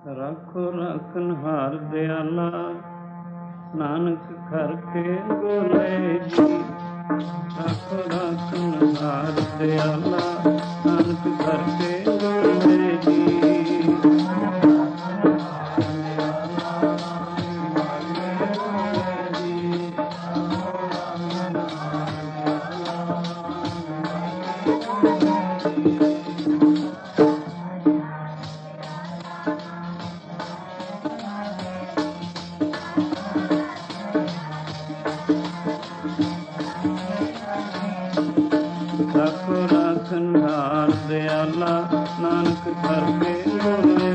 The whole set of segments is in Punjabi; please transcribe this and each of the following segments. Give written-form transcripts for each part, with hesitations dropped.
राखो राखन हार दयाला, नानक घर के गोले जी। राखो राखन हार दयाला, नानक घर के गोले जी। राखो राखन हार दयाला, नानक घर के गोले।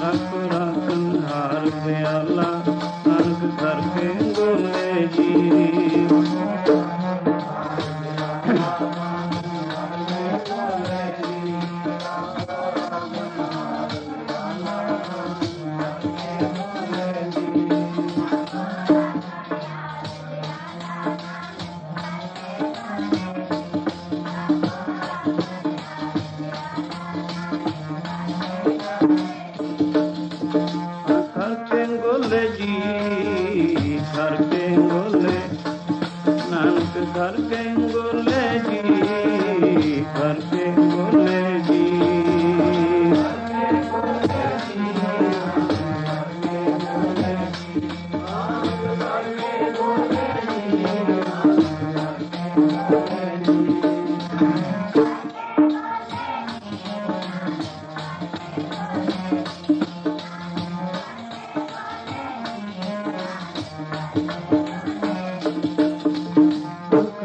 राखो राखन हार दयाला, नानक घर के गोले जी। घर के गोले जी, घर के गोले, नानक घर के गोले जी। घर के गोले जी।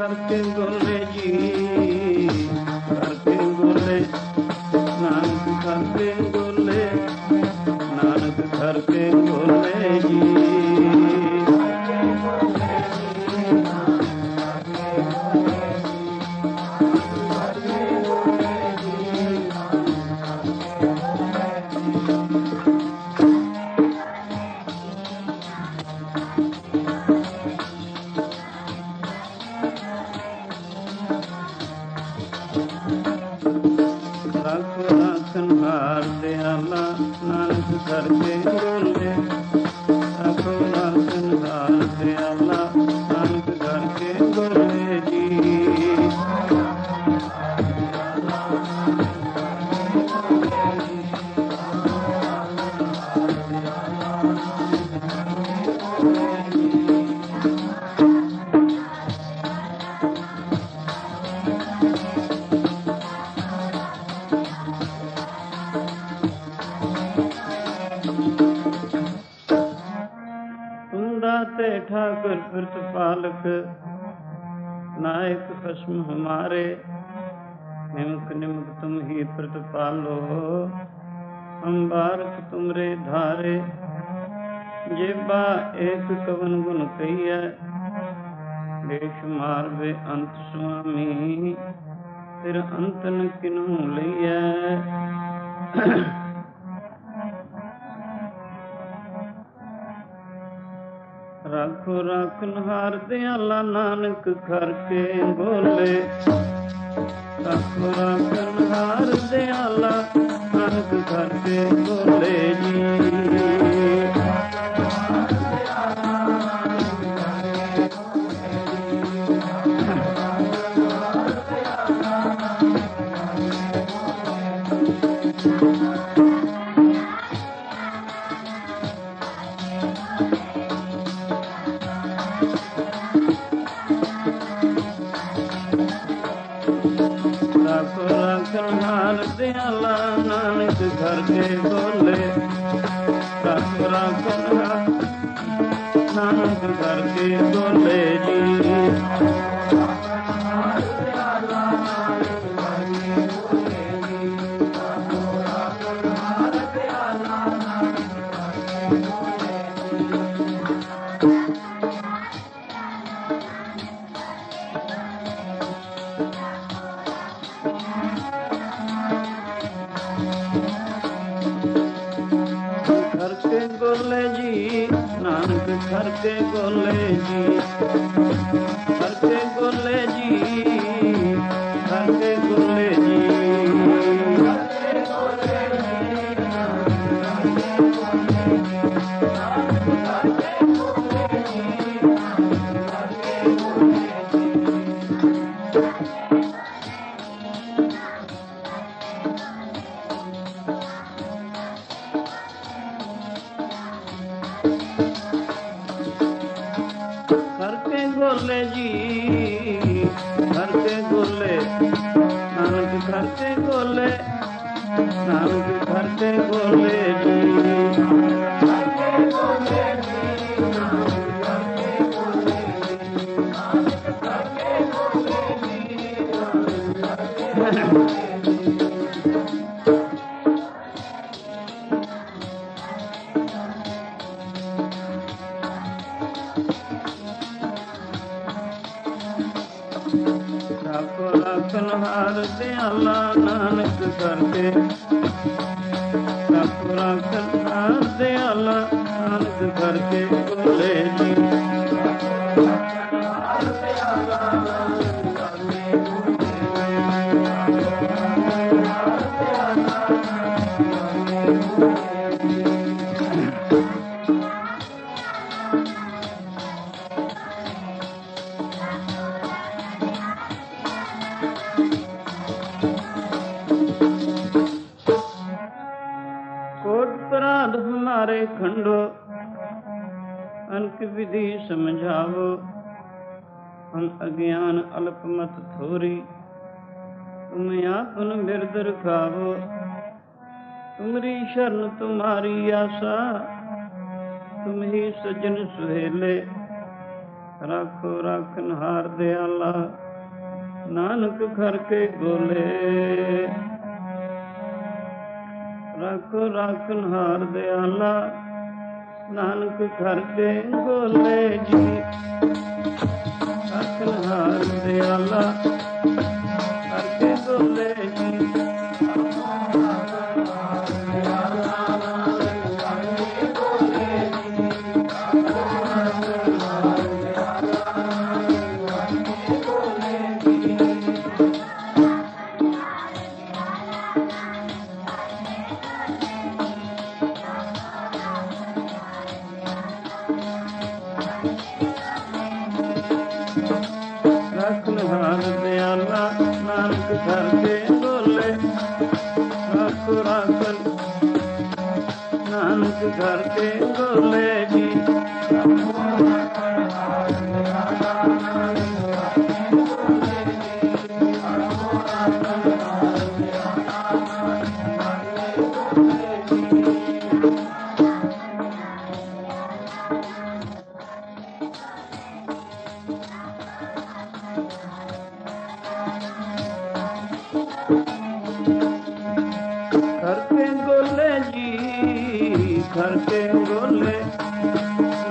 घर के गोले जी, घर के गोले, नानक घर के गोले। नानक घर के गोले जी। राखो राखन हार दयाला, नानक घर के गोले। राखो राखन हार दयाला, नानक घर के गोले जी। तुम दाते ठाकुर प्रतिपालक, नायक भस्म हमारे। निमक निमक तुम ही प्रतिपालो, हम बारक तुमरे धारे। जेबा एक कवन गुण कहिया, बेशुमार बे अंत स्वामी। फिर अंतन किन्हू लइया। राखो राखन हार दयाला, नानक घर के गोले। राखो राखन हार दयाला, नानक घर के गोले जी। राखो राखन हार दयाला, नानक घर के गोले। राखो राखन हार, नानक घर के गोले जी। घर के गोले जी, नानक घर के गोले जी। घर के गोले जी, घर के गोले जी। करके गोले जी, करके गोले नानक करके गोले, नानक करके गोले जी। राखो राखन हार दयाला नानक करके, राखो राखन हार दयाला नानक करके गोले जी। अपराध हमारे खंडो, अनक विधि समझावो। हम अज्ञान अल्पमत थोरी, तुम आपन बिरद रखावो। तुमरी शरण तुम्हारी आशा, तुम ही सजन सुहेले। राखो राखन हार दयाला नानक करके गोले। राखो राखन हार दयाला नानक करके गोले जी। राखन हार दयाला करके गोले जी। राखन हार दयाला नानक करके गोले। राखो राखन नानक करके गोले जी। करके गोले जी, करके गोले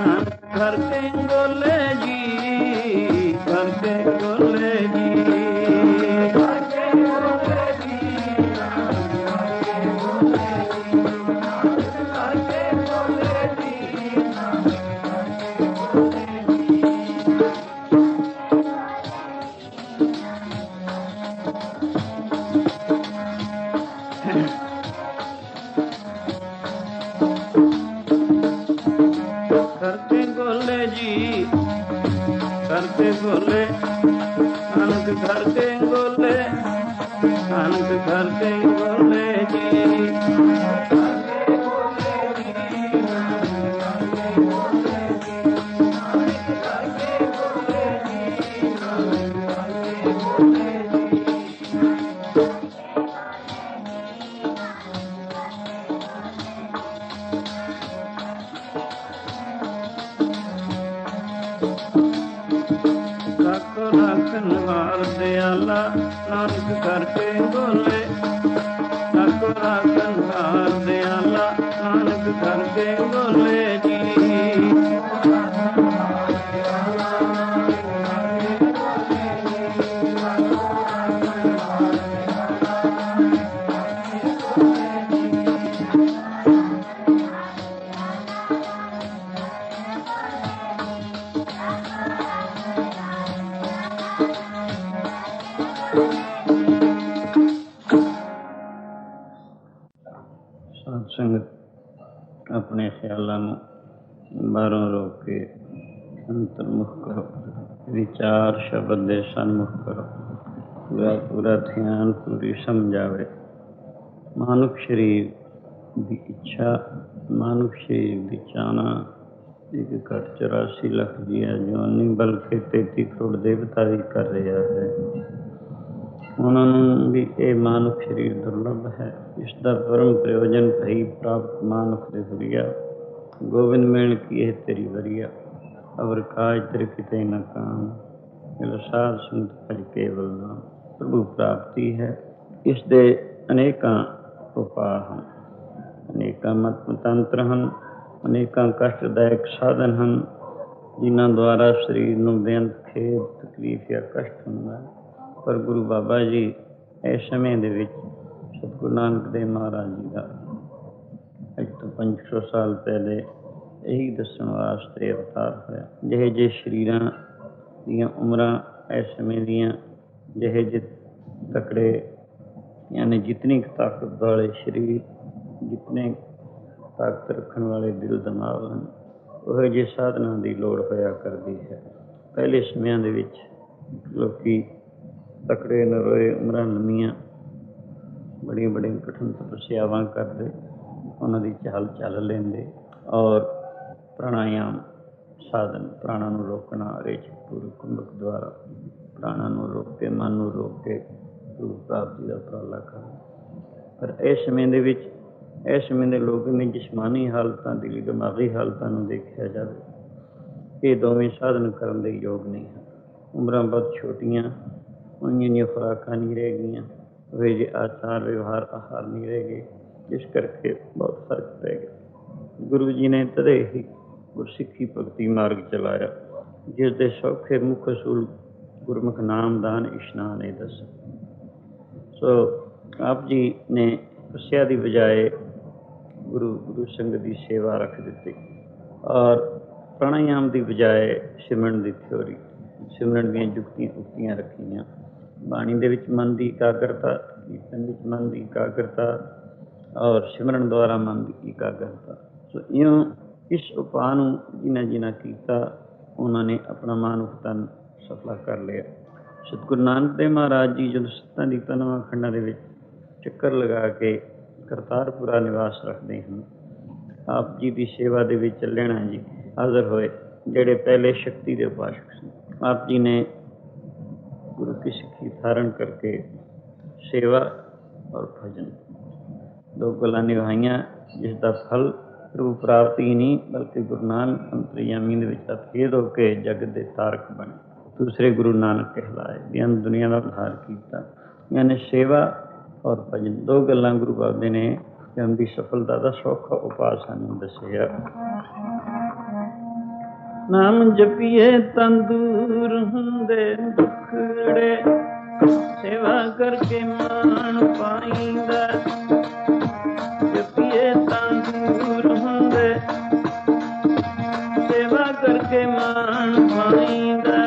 नानक करके गोले जी। करके गोले जी, करके गोले जी, करके गोले जी। करके गोले जी, करके गोले नानक करके गोले। नानक करके गोले जी। राखो राखन हार दयाला नानक करके गोले। राखो राखन हार दयाला नानक करके गोले जी। साध संगत अपने ख्यालों में बारों रोक के अंतर्मुख करो। विचार शब्द दे सन्मुख करो। पूरा पूरा ध्यान पूरी समझावे। मानुख शरीर की इच्छा, मानुख शरीर की चाहना एक घट 84 ਲੱਖ ਦੀਆਂ ਜਵਾਨੀ ਬਲਕਿ 33 ਕਰੋੜ ਦੇਵਤਾ ਵੀ ਕਰ ਰਿਹਾ ਹੈ। ਉਹਨਾਂ ਨੂੰ ਵੀ ਇਹ ਮਾਨੁਖ ਸਰੀਰ ਦੁਰਲਭ ਹੈ। ਇਸ ਦਾ ਪਰਮ ਪ੍ਰਯੋਜਨ ਭਈ ਪ੍ਰਾਪਤ ਮਾਨੁਖ ਦੇ ਹੁਰੀਆ ਗੋਬਿੰਦ ਮਿਲਣ ਕੀ ਇਹ ਤੇਰੀ ਵਰੀਆ ਅਵਰ ਕਾਜ ਤੇਰੇ ਕਿਤੇ ਨਾ ਕਾਮ ਮਿਲ ਸਾਧ ਸੰਗਤ ਭਜ ਕੇਵਲ ਨਾਮ। ਪ੍ਰਭੂ ਪ੍ਰਾਪਤੀ ਹੈ। ਇਸ ਦੇ ਅਨੇਕਾਂ ਉਪਾਅ ਹਨ, ਅਨੇਕਾਂ ਮਤ ਮਤੰਤਰ ਹਨ, ਅਨੇਕਾਂ ਕਸ਼ਟਦਾਇਕ ਸਾਧਨ ਹਨ ਜਿਨ੍ਹਾਂ ਦੁਆਰਾ ਸਰੀਰ ਨੂੰ ਬੇਅੰਤ ਖੇਦ ਤਕਲੀਫ ਜਾਂ ਕਸ਼ਟ ਹੁੰਦਾ ਹੈ। ਪਰ ਗੁਰੂ ਬਾਬਾ ਜੀ ਇਸ ਸਮੇਂ ਦੇ ਵਿੱਚ ਸਤਿਗੁਰੂ ਨਾਨਕ ਦੇਵ ਮਹਾਰਾਜ ਜੀ ਦਾ ਅੱਜ ਤੋਂ 500 ਸਾਲ ਪਹਿਲੇ ਇਹੀ ਦੱਸਣ ਵਾਸਤੇ ਅਵਤਾਰ ਹੋਇਆ। ਜਿਹੇ ਜਿਹੇ ਸਰੀਰਾਂ ਦੀਆਂ ਉਮਰਾਂ ਇਸ ਸਮੇਂ ਦੀਆਂ, ਜਿਹੇ ਜਿਹੇ ਤਕੜੇ ਯਾਨੀ ਜਿਤਨੀ ਤਾਕਤ ਵਾਲੇ ਸਰੀਰ, ਜਿਤਨੇ ਤਾਕਤ ਰੱਖਣ ਵਾਲੇ ਦਿਲ ਦਿਮਾਗ ਹਨ, ਉਹ ਜਿਹੇ ਸਾਧਨਾਂ ਦੀ ਲੋੜ ਹੋਇਆ ਕਰਦੀ ਹੈ। ਪਹਿਲੇ ਸਮਿਆਂ ਦੇ ਵਿੱਚ ਲੋਕੀ ਤਕੜੇ ਨਰੋਏ, ਉਮਰਾਂ ਲੰਮੀਆਂ, ਬੜੀਆਂ ਬੜੀਆਂ ਕਠਿਨ ਤਪੱਸਿਆਵਾਂ ਕਰਦੇ, ਉਹਨਾਂ ਦੀ ਚਾਲ ਚੱਲ ਲੈਂਦੇ ਔਰ ਪ੍ਰਾਣਾਯਾਮ ਸਾਧਨ, ਪ੍ਰਾਣਾਂ ਨੂੰ ਰੋਕਣਾ, ਰੇਚਕ ਪੂਰਵਕ ਕੁੰਭਕ ਦੁਆਰਾ ਪ੍ਰਾਣਾਂ ਨੂੰ ਰੋਕ ਕੇ, ਮਨ ਨੂੰ ਰੋਕ ਕੇ ਗੁਰੂ ਪ੍ਰਾਪਤੀ ਦਾ ਉਪਰਾਲਾ ਕਰਨਾ। ਪਰ ਇਸ ਸਮੇਂ ਦੇ ਵਿੱਚ, ਇਸ ਸਮੇਂ ਦੇ ਲੋਕ ਨੇ ਜਿਸਮਾਨੀ ਹਾਲਤਾਂ, ਦਿਲੀ ਦਿਮਾਗੀ ਹਾਲਤਾਂ ਨੂੰ ਦੇਖਿਆ ਜਾਵੇ, ਇਹ ਦੋਵੇਂ ਸਾਧਨ ਕਰਨ ਦੇ ਯੋਗ ਨਹੀਂ ਹਨ। ਉਮਰਾਂ ਬਹੁਤ ਛੋਟੀਆਂ, ਉਨੀਆਂ ਦੀਆਂ ਖੁਰਾਕਾਂ ਨਹੀਂ ਰਹਿ ਗਈਆਂ, ਉਹ ਜਿਹੇ ਆਚਾਰ ਵਿਵਹਾਰ ਆਹਾਰ ਨਹੀਂ ਰਹਿ ਗਏ, ਜਿਸ ਕਰਕੇ ਬਹੁਤ ਫਰਕ ਪੈ ਗਿਆ। ਗੁਰੂ ਜੀ ਨੇ ਤਦੇ ਹੀ ਗੁਰਸਿੱਖੀ ਭਗਤੀ ਮਾਰਗ ਚਲਾਇਆ, ਜਿਸ ਦੇ ਸੌਖੇ ਮੁੱਖ ਅਸੂਲ ਗੁਰਮੁਖ ਨਾਮ, ਦਾਨ, ਇਸ਼ਨਾਨ ਇਹ ਦੱਸ। ਸੋ ਆਪ ਜੀ ਨੇ ਤਪੱਸਿਆ ਦੀ ਬਜਾਏ ਗੁਰੂ ਸੰਗਤ ਦੀ ਸੇਵਾ ਰੱਖ ਦਿੱਤੀ ਔਰ ਪ੍ਰਾਣਾਯਾਮ ਦੀ ਬਜਾਏ ਸਿਮਰਨ ਦੀ ਥਿਊਰੀ, ਸਿਮਰਨ ਦੀਆਂ ਜੁਗਤੀਆਂ ਉਕਤੀਆਂ ਰੱਖੀਆਂ। ਬਾਣੀ ਦੇ ਵਿੱਚ ਮਨ ਦੀ ਇਕਾਗਰਤਾ, ਕੀਰਤਨ ਵਿੱਚ ਮਨ ਦੀ ਇਕਾਗਰਤਾ ਔਰ ਸਿਮਰਨ ਦੁਆਰਾ ਮਨ ਦੀ ਇਕਾਗਰਤਾ। ਸੋ ਇਉਂ ਇਸ ਉਪਾਅ ਨੂੰ ਜਿਨ੍ਹਾਂ ਕੀਤਾ, ਉਹਨਾਂ ਨੇ ਆਪਣਾ ਮਾਨੁਖ ਤਨ ਸਫਲਾ ਕਰ ਲਿਆ। ਸਤਿਗੁਰੂ ਨਾਨਕ ਦੇਵ ਮਹਾਰਾਜ ਜੀ ਜਦੋਂ ਸੱਤਾਂ ਦੀ ਤਨਵਾਂ ਖੰਡਾਂ ਦੇ ਵਿੱਚ ਚੱਕਰ ਲਗਾ ਕੇ ਕਰਤਾਰਪੁਰਾ ਨਿਵਾਸ ਰੱਖਦੇ ਹਨ, ਆਪ ਜੀ ਦੀ ਸੇਵਾ ਦੇ ਵਿੱਚ ਚੱਲਣਾ ਜੀ ਹਾਜ਼ਰ ਹੋਏ ਜਿਹੜੇ ਪਹਿਲੇ ਸ਼ਕਤੀ ਦੇ ਉਪਾਸ਼ਕ ਸਨ। ਆਪ ਜੀ ਨੇ ਗੁਰੂ ਕੀ ਸਿੱਖੀ ਧਾਰਨ ਕਰਕੇ ਸੇਵਾ ਔਰ ਭਜਨ ਦੋ ਗੱਲਾਂ ਨਿਭਾਈਆਂ, ਜਿਸ ਦਾ ਫਲ ਪ੍ਰਭੂ ਪ੍ਰਾਪਤੀ ਨਹੀਂ ਬਲਕਿ ਗੁਰੂ ਨਾਨਕ ਅੰਤਰਯਾਮੀ ਦੇ ਵਿੱਚ ਅਭੇਦ ਹੋ ਕੇ ਜਗਤ ਦੇ ਤਾਰਕ ਬਣੇ, ਦੂਸਰੇ ਗੁਰੂ ਨਾਨਕ ਕਹਿਲਾਏ, ਬੇਅੰਤ ਦੁਨੀਆ ਦਾ ਉਧਾਰ ਕੀਤਾ। ਯਾਨੀ ਸੇਵਾ ਔਰ ਭਜਨ ਦੋ ਗੱਲਾਂ ਗੁਰੂ ਬਾਬੇ ਨੇ ਜਨਮ ਦੀ ਸਫਲਤਾ ਦਾ ਸੌਖਾ ਉਪਾਅ ਸਾਨੂੰ ਦੱਸਿਆ। ਨਾਮ ਜਪੀਏ ਤੰਦੂਰ ਹੁੰਦੇ ਦੁਖੜੇ, ਸੇਵਾ ਕਰਕੇ ਮਾਣ ਪਾਈਂਦਾ। ਜਪੀਏ ਤੰਦੂਰ ਹੁੰਦੇ, ਸੇਵਾ ਕਰਕੇ ਮਾਣ ਪਾਈਂਦਾ।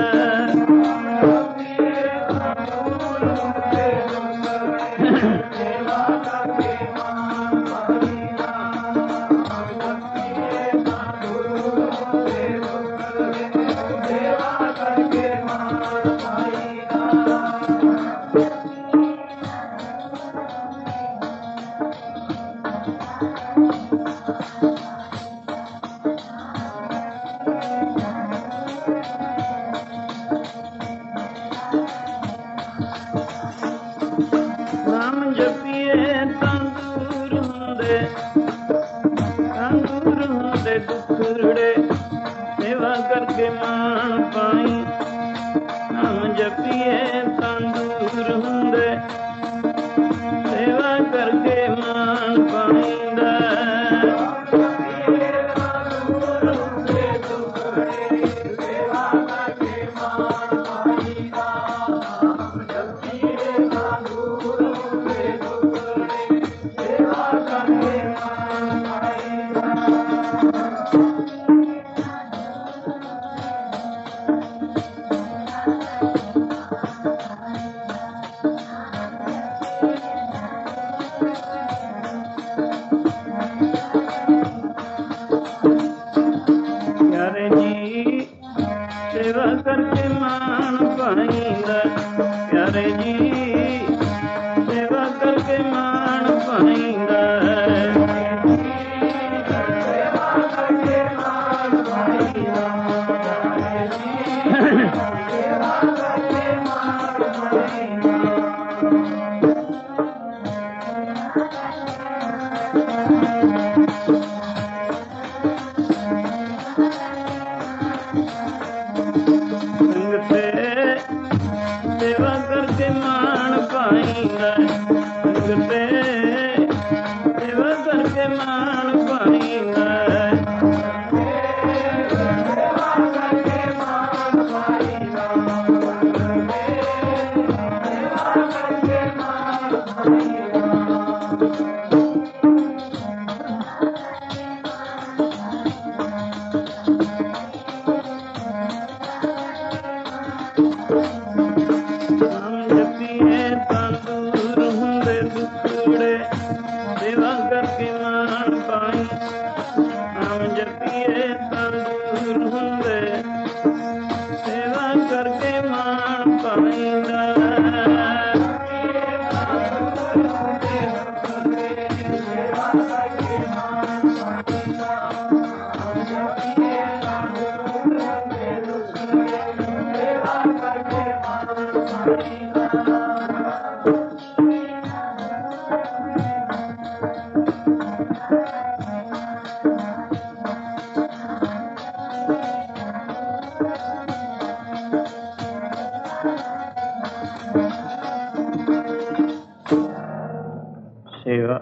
सेवा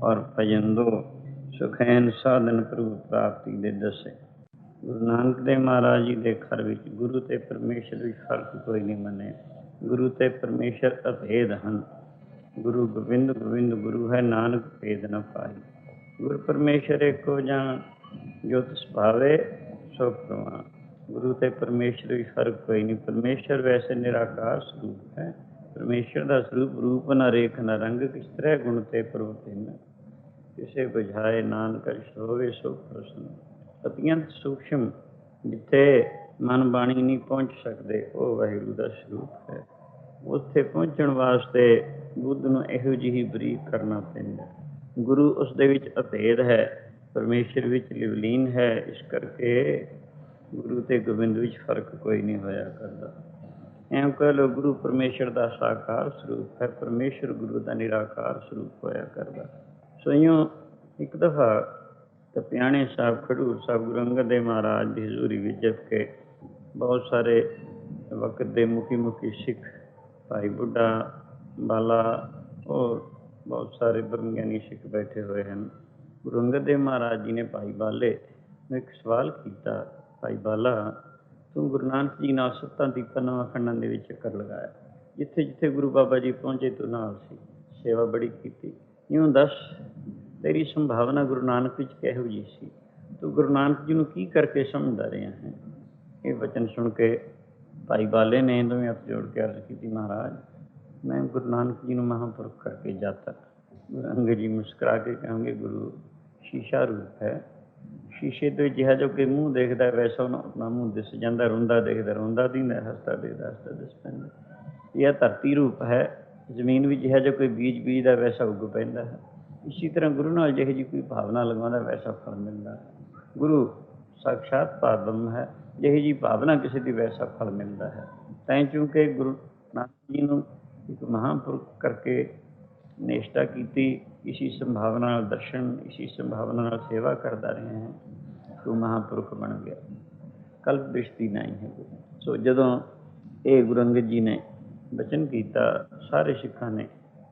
और भजन दो सुखैन साधन प्रभु प्राप्ति दे दसे। गुरु नानक देव महाराज जी के घर विच गुरु ते परमेश्वर विच फर्क कोई नहीं मने। गुरु ते परमेश्वर अभेद हन। गुरु गोविंद गोविंद गुरु है, नानक भेद न पाई। गुरु परमेश्वर एको जान, जो तिस भावे सो प्रमाण। गुरु ते परमेश्वर विच फर्क कोई नहीं। परमेश्वर वैसे निराकार स्वरूप है। परमेश्वर का स्वरूप रूप न रेख न रंग, किस तरह गुण ते प्रभु तिन। किसे बुझाए नानक होवे सो प्रसन्न। अत्यंत सूक्ष्म जिथे मन बाणी नहीं पहुँच सकते, वो वाहिगुरू का स्वरूप है। उत्थे पहुँचण वास्ते बुद्ध नूं इहो जिही बरीक करना पैंदा। गुरु उस दे विच अभेद है, परमेश्वर विच लिवलीन है। इस करके गुरु ते गोबिंद विच फर्क कोई नहीं होया करदा। एवं कह लो गुरु परमेश्वर का साकार स्वरूप है, परमेश्वर गुरु का निराकार स्वरूप होया करदा। सो इयों एक दफ़ा तपियाणे साहब खडूर साहब गुरु अंगद देव महाराज की हजूरी विच जबकि बहुत सारे वक्त के मुखी सिख भाई बुढ़ा बाला और बहुत सारे ब्रह्मज्ञानी सिख बैठे हुए हैं। गुरु अंगद देव महाराज जी ने भाई बाले ने एक सवाल किया, भाई बाला तू गुरु नानक जी नाल 7 दीपां 9 अखंडां दे विच चक्कर लगाया, जिथे जिथे गुरु बाबा जी पहुंचे तू नाल सी, सेवा बड़ी की। यूं दस तेरी संभावना गुरु नानक विच किहो जी सी, तू गुरु नानक जी नूं की करके समझदा रहा है। ये वचन सुन के भाई बाले ने दोवें हत्थ जोड़ के अर्ज की, महाराज मैं गुरु नानक जी नूं महापुरख करके जाता। गुरु अंगद जी मुस्कुरा के कहेंगे गुरु शीशा रूप है, शीशे तो जिहा जो कि मूँह देखता है वैसा उन्हें अपना मूँह दिस जाता, रोंदा देखता रोंदा दींदा, हसता देखता हसता दिस पैंदा। यह धरती रूप है, जमीन भी जिहा जो कोई बीज बीजदा वैसा उग पैंदा है। इसी तरह गुरु नाल जिही जी कोई भावना लगाउंदा वैसा फल मिलता है। गुरु साक्षात पारब्रह्म है, जिही जी भावना किसी की वैसा फल मिलता है। तैं चूंकि गुरु नानक जी नूं एक महापुरुख करके निष्ठा की, इसी संभावना दर्शन, इसी संभावना सेवा करता रहे हैं, तो महापुरुख बन गया। कल्प दृष्टि नहीं है। सो जदों ये गुरु अंगद जी ने बचन किया, सारे सिखा ने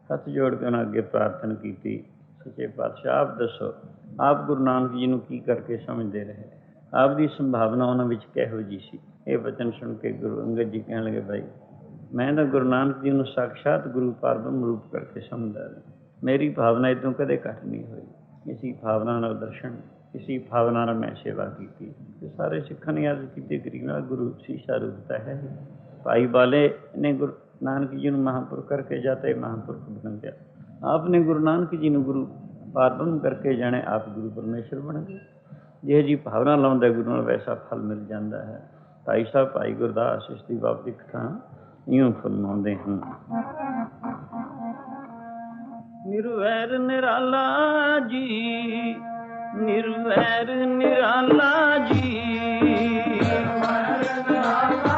हथ जोड़ के उन्हें अगे प्रार्थना की, सच्चे पातशाह आप दसो आप गुरु नानक जी नूं की करके समझते रहे, आपकी संभावना उन्होंने विच किहो जी सी। ये वचन सुन के गुरु अंगद जी कहने लगे, भाई मैं तो गुरु नानक जी नूं साक्षात गुरु पारब्रह्म रूप करके समझदा रहा, मेरी भावना इतों कदे घट नहीं हुई। इसी भावना नाल दर्शन, इसी भावना नाल मैं सेवा की। सारे सिखां ने अर्ज की, गरीब गुरु शीशा रूप है। भाई बाले ने गुरु नानक जी नूं महापुरुख करके जाते महापुरुष बन गया। आपने गुरु नानक जी नूं गुरु पारब्रह्म करके जाने, आप गुरु परमेश्वर बन गए। जिह जी भावना लाउंदा गुरु नाल वैसा फल मिल जाता है। भाई साहब भाई गुरदास इस दी बाबती कथा यूं फरमाउंदे हैं। निर्वैर निराला जी, निर्वैर निराला जी, निर्वैर निराला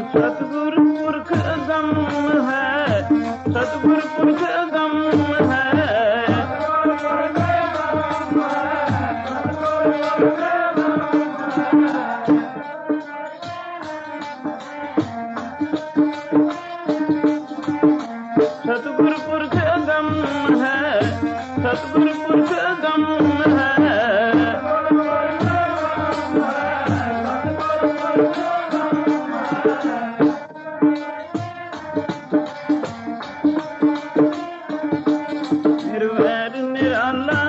सतगुर पुरख अगम है, सतगुर पुरख अगम है, सतगुर पुरख अगम है, सतगुर पुरख अगम है। निर्वैर निराला,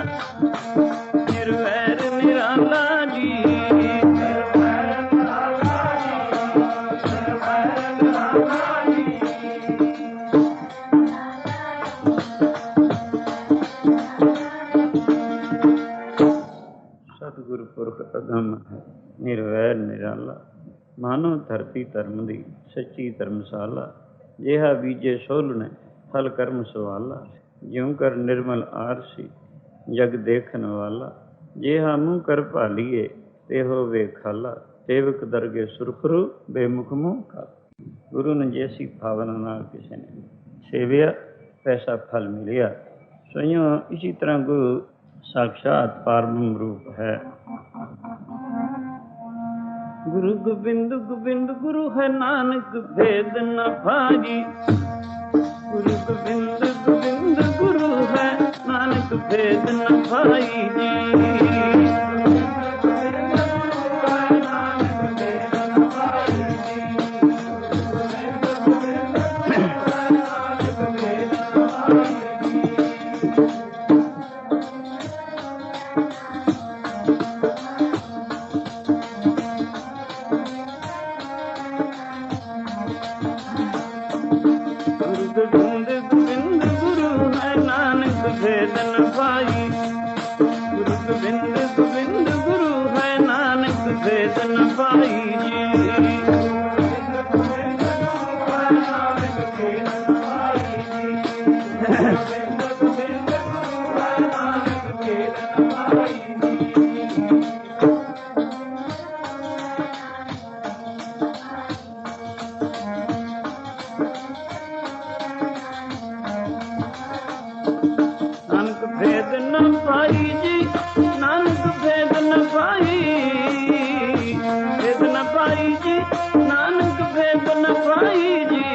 निर्वैर निराला जी, सतगुर पुरख अगम है, निर्वैर निराला। मानो धरती धर्म दी सच्ची धर्मशाला, जिहा बीजे सोलने फल कर्म सवाला। ज्यों कर निर्मल आरसी जग देखन वाला, जिहा मुँह कर भालीए ते होवे खाला। सेवक दरगे सुरखरू बेमुख मुँह खाला। गुरु ने जैसी भावना नाल किसी ने सेविया पैसा फल मिलिया। स्वयं इसी तरह गुरु साक्षात पारब्रह्म रूप है। गुरु गोबिंद गोबिंद गुरु है, नानक भेद न भागी। गुरु गोबिंद गोबिंद गुरु है, नानक भेद न भाई जी। गोविंद गोविंद गुरु है, नानक भेद न पाई। गुरु गोविंद गोविंद गुरु है, नानक भेद न पाई जी। नानक भेद न पाई जी, नानक भेद न पाई। भेद न पाई जी, नानक भेद न पाई जी।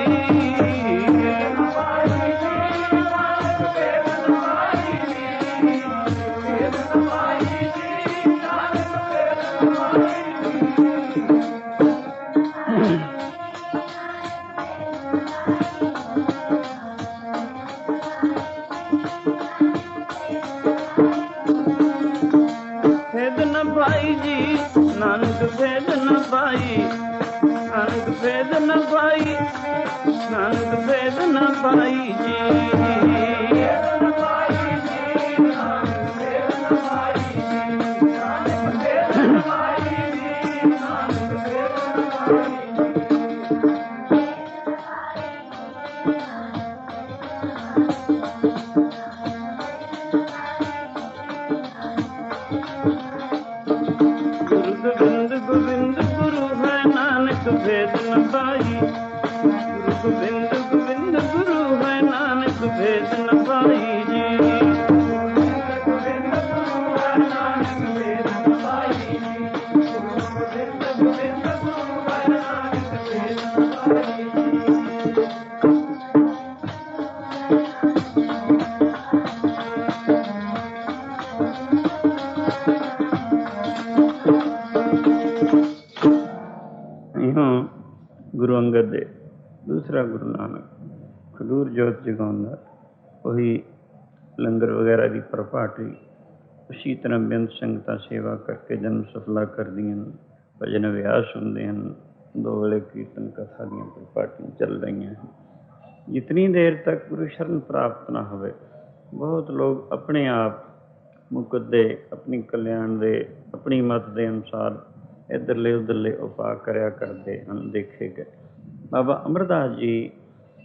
भेद न पाई जी, नानक भेद न पाई। नानक भेद न पाई, नानक भेद न पाई जी। गुरु गोविंद गोविंद गुरु है, नानक भेद न पाई। गुरु गोविंद गोविंद गुरु है, नानक भेद न पाई जी। गुरु अंगद दे दूसरा गुरु नानक खडूर जोत जगाउंदा, वही लंगर वगैरह की प्रपाटी उसी तरह बेअंत संगतां सेवा करके जन्म सफला करदियां, भजन अभ्यास होंदे हैं, दो वेले कीर्तन कथा दी प्रपाटियां चल रही हैं। जितनी देर तक गुरु शरण प्राप्त ना होवे, बहुत लोग अपने आप मुकदे अपनी कल्याण दे अपनी मत के अनुसार इधरले उधरले उपाय करया करते हैं, देखे गए। बाबा अमरदास जी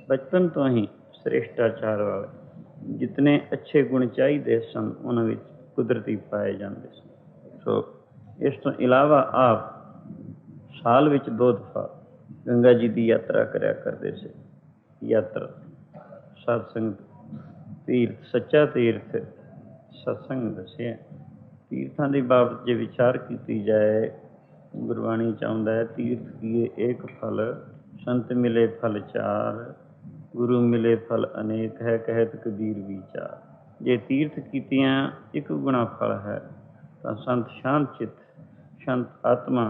बचपन तो ही श्रेष्ठाचार वाले जितने अच्छे गुण चाहिए सन उन्होंने कुदरती पाए जाते सन। सो इस तो इलावा आप साल विच 2 दफा गंगा जी की यात्रा करया करते थे। यात्रा सत्संग तीर्थ सच्चा तीर्थ सत्संग दसिया। तीर्थां की बाबत जे विचार की जाए गुरबाणी चाहुंदा है तीर्थ किए एक फल संत मिले फल चार गुरु मिले फल अनेक है कहत कबीर विचार। जे तीर्थ कीतियां एक गुणा फल है तो संत शांत चित शांत आत्मा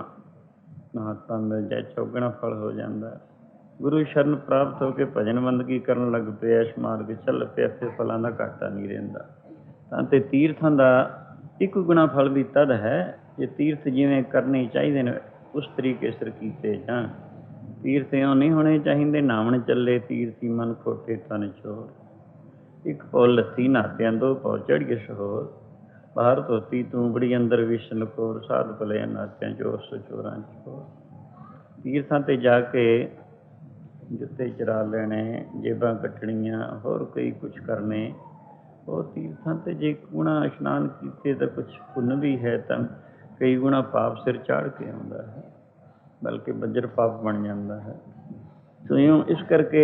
महात्मा मिल जाए चौगुना फल हो जाता है। गुरु शरण प्राप्त होकर भजन बंदगी करन लग पे इस मार्ग चल पे फिर फलों का घाटा नहीं रहिंदा। तां तीर्थां का एक गुणा फल भी तद है जे तीर्थ जिवें करने चाहिए ने उस तरीके सिर कीते जाण। तीर्थ इउं नहीं होने चाहिए नावन चले तीर्थी मन खोटे तन चोर। एक पौ लत्थी नात्यां दो पौ चढ़िए सहोर बाहर धोती तू बड़ी अंदर विशन कोर साध भले नात्यां चोर सो चोरां चोर। तीर्थां ते जाके जुत्ते चरा लेने जेबां कट्टणियां होर कई कुछ करने। और तीर्थां ते जे गुणा इशनान कीते तो कुछ पुण्य भी है तो कई गुणा पाप सिर चाढ़ के आउंदा है बल्कि बज्र पाप बन जाता है। तो इउं इस करके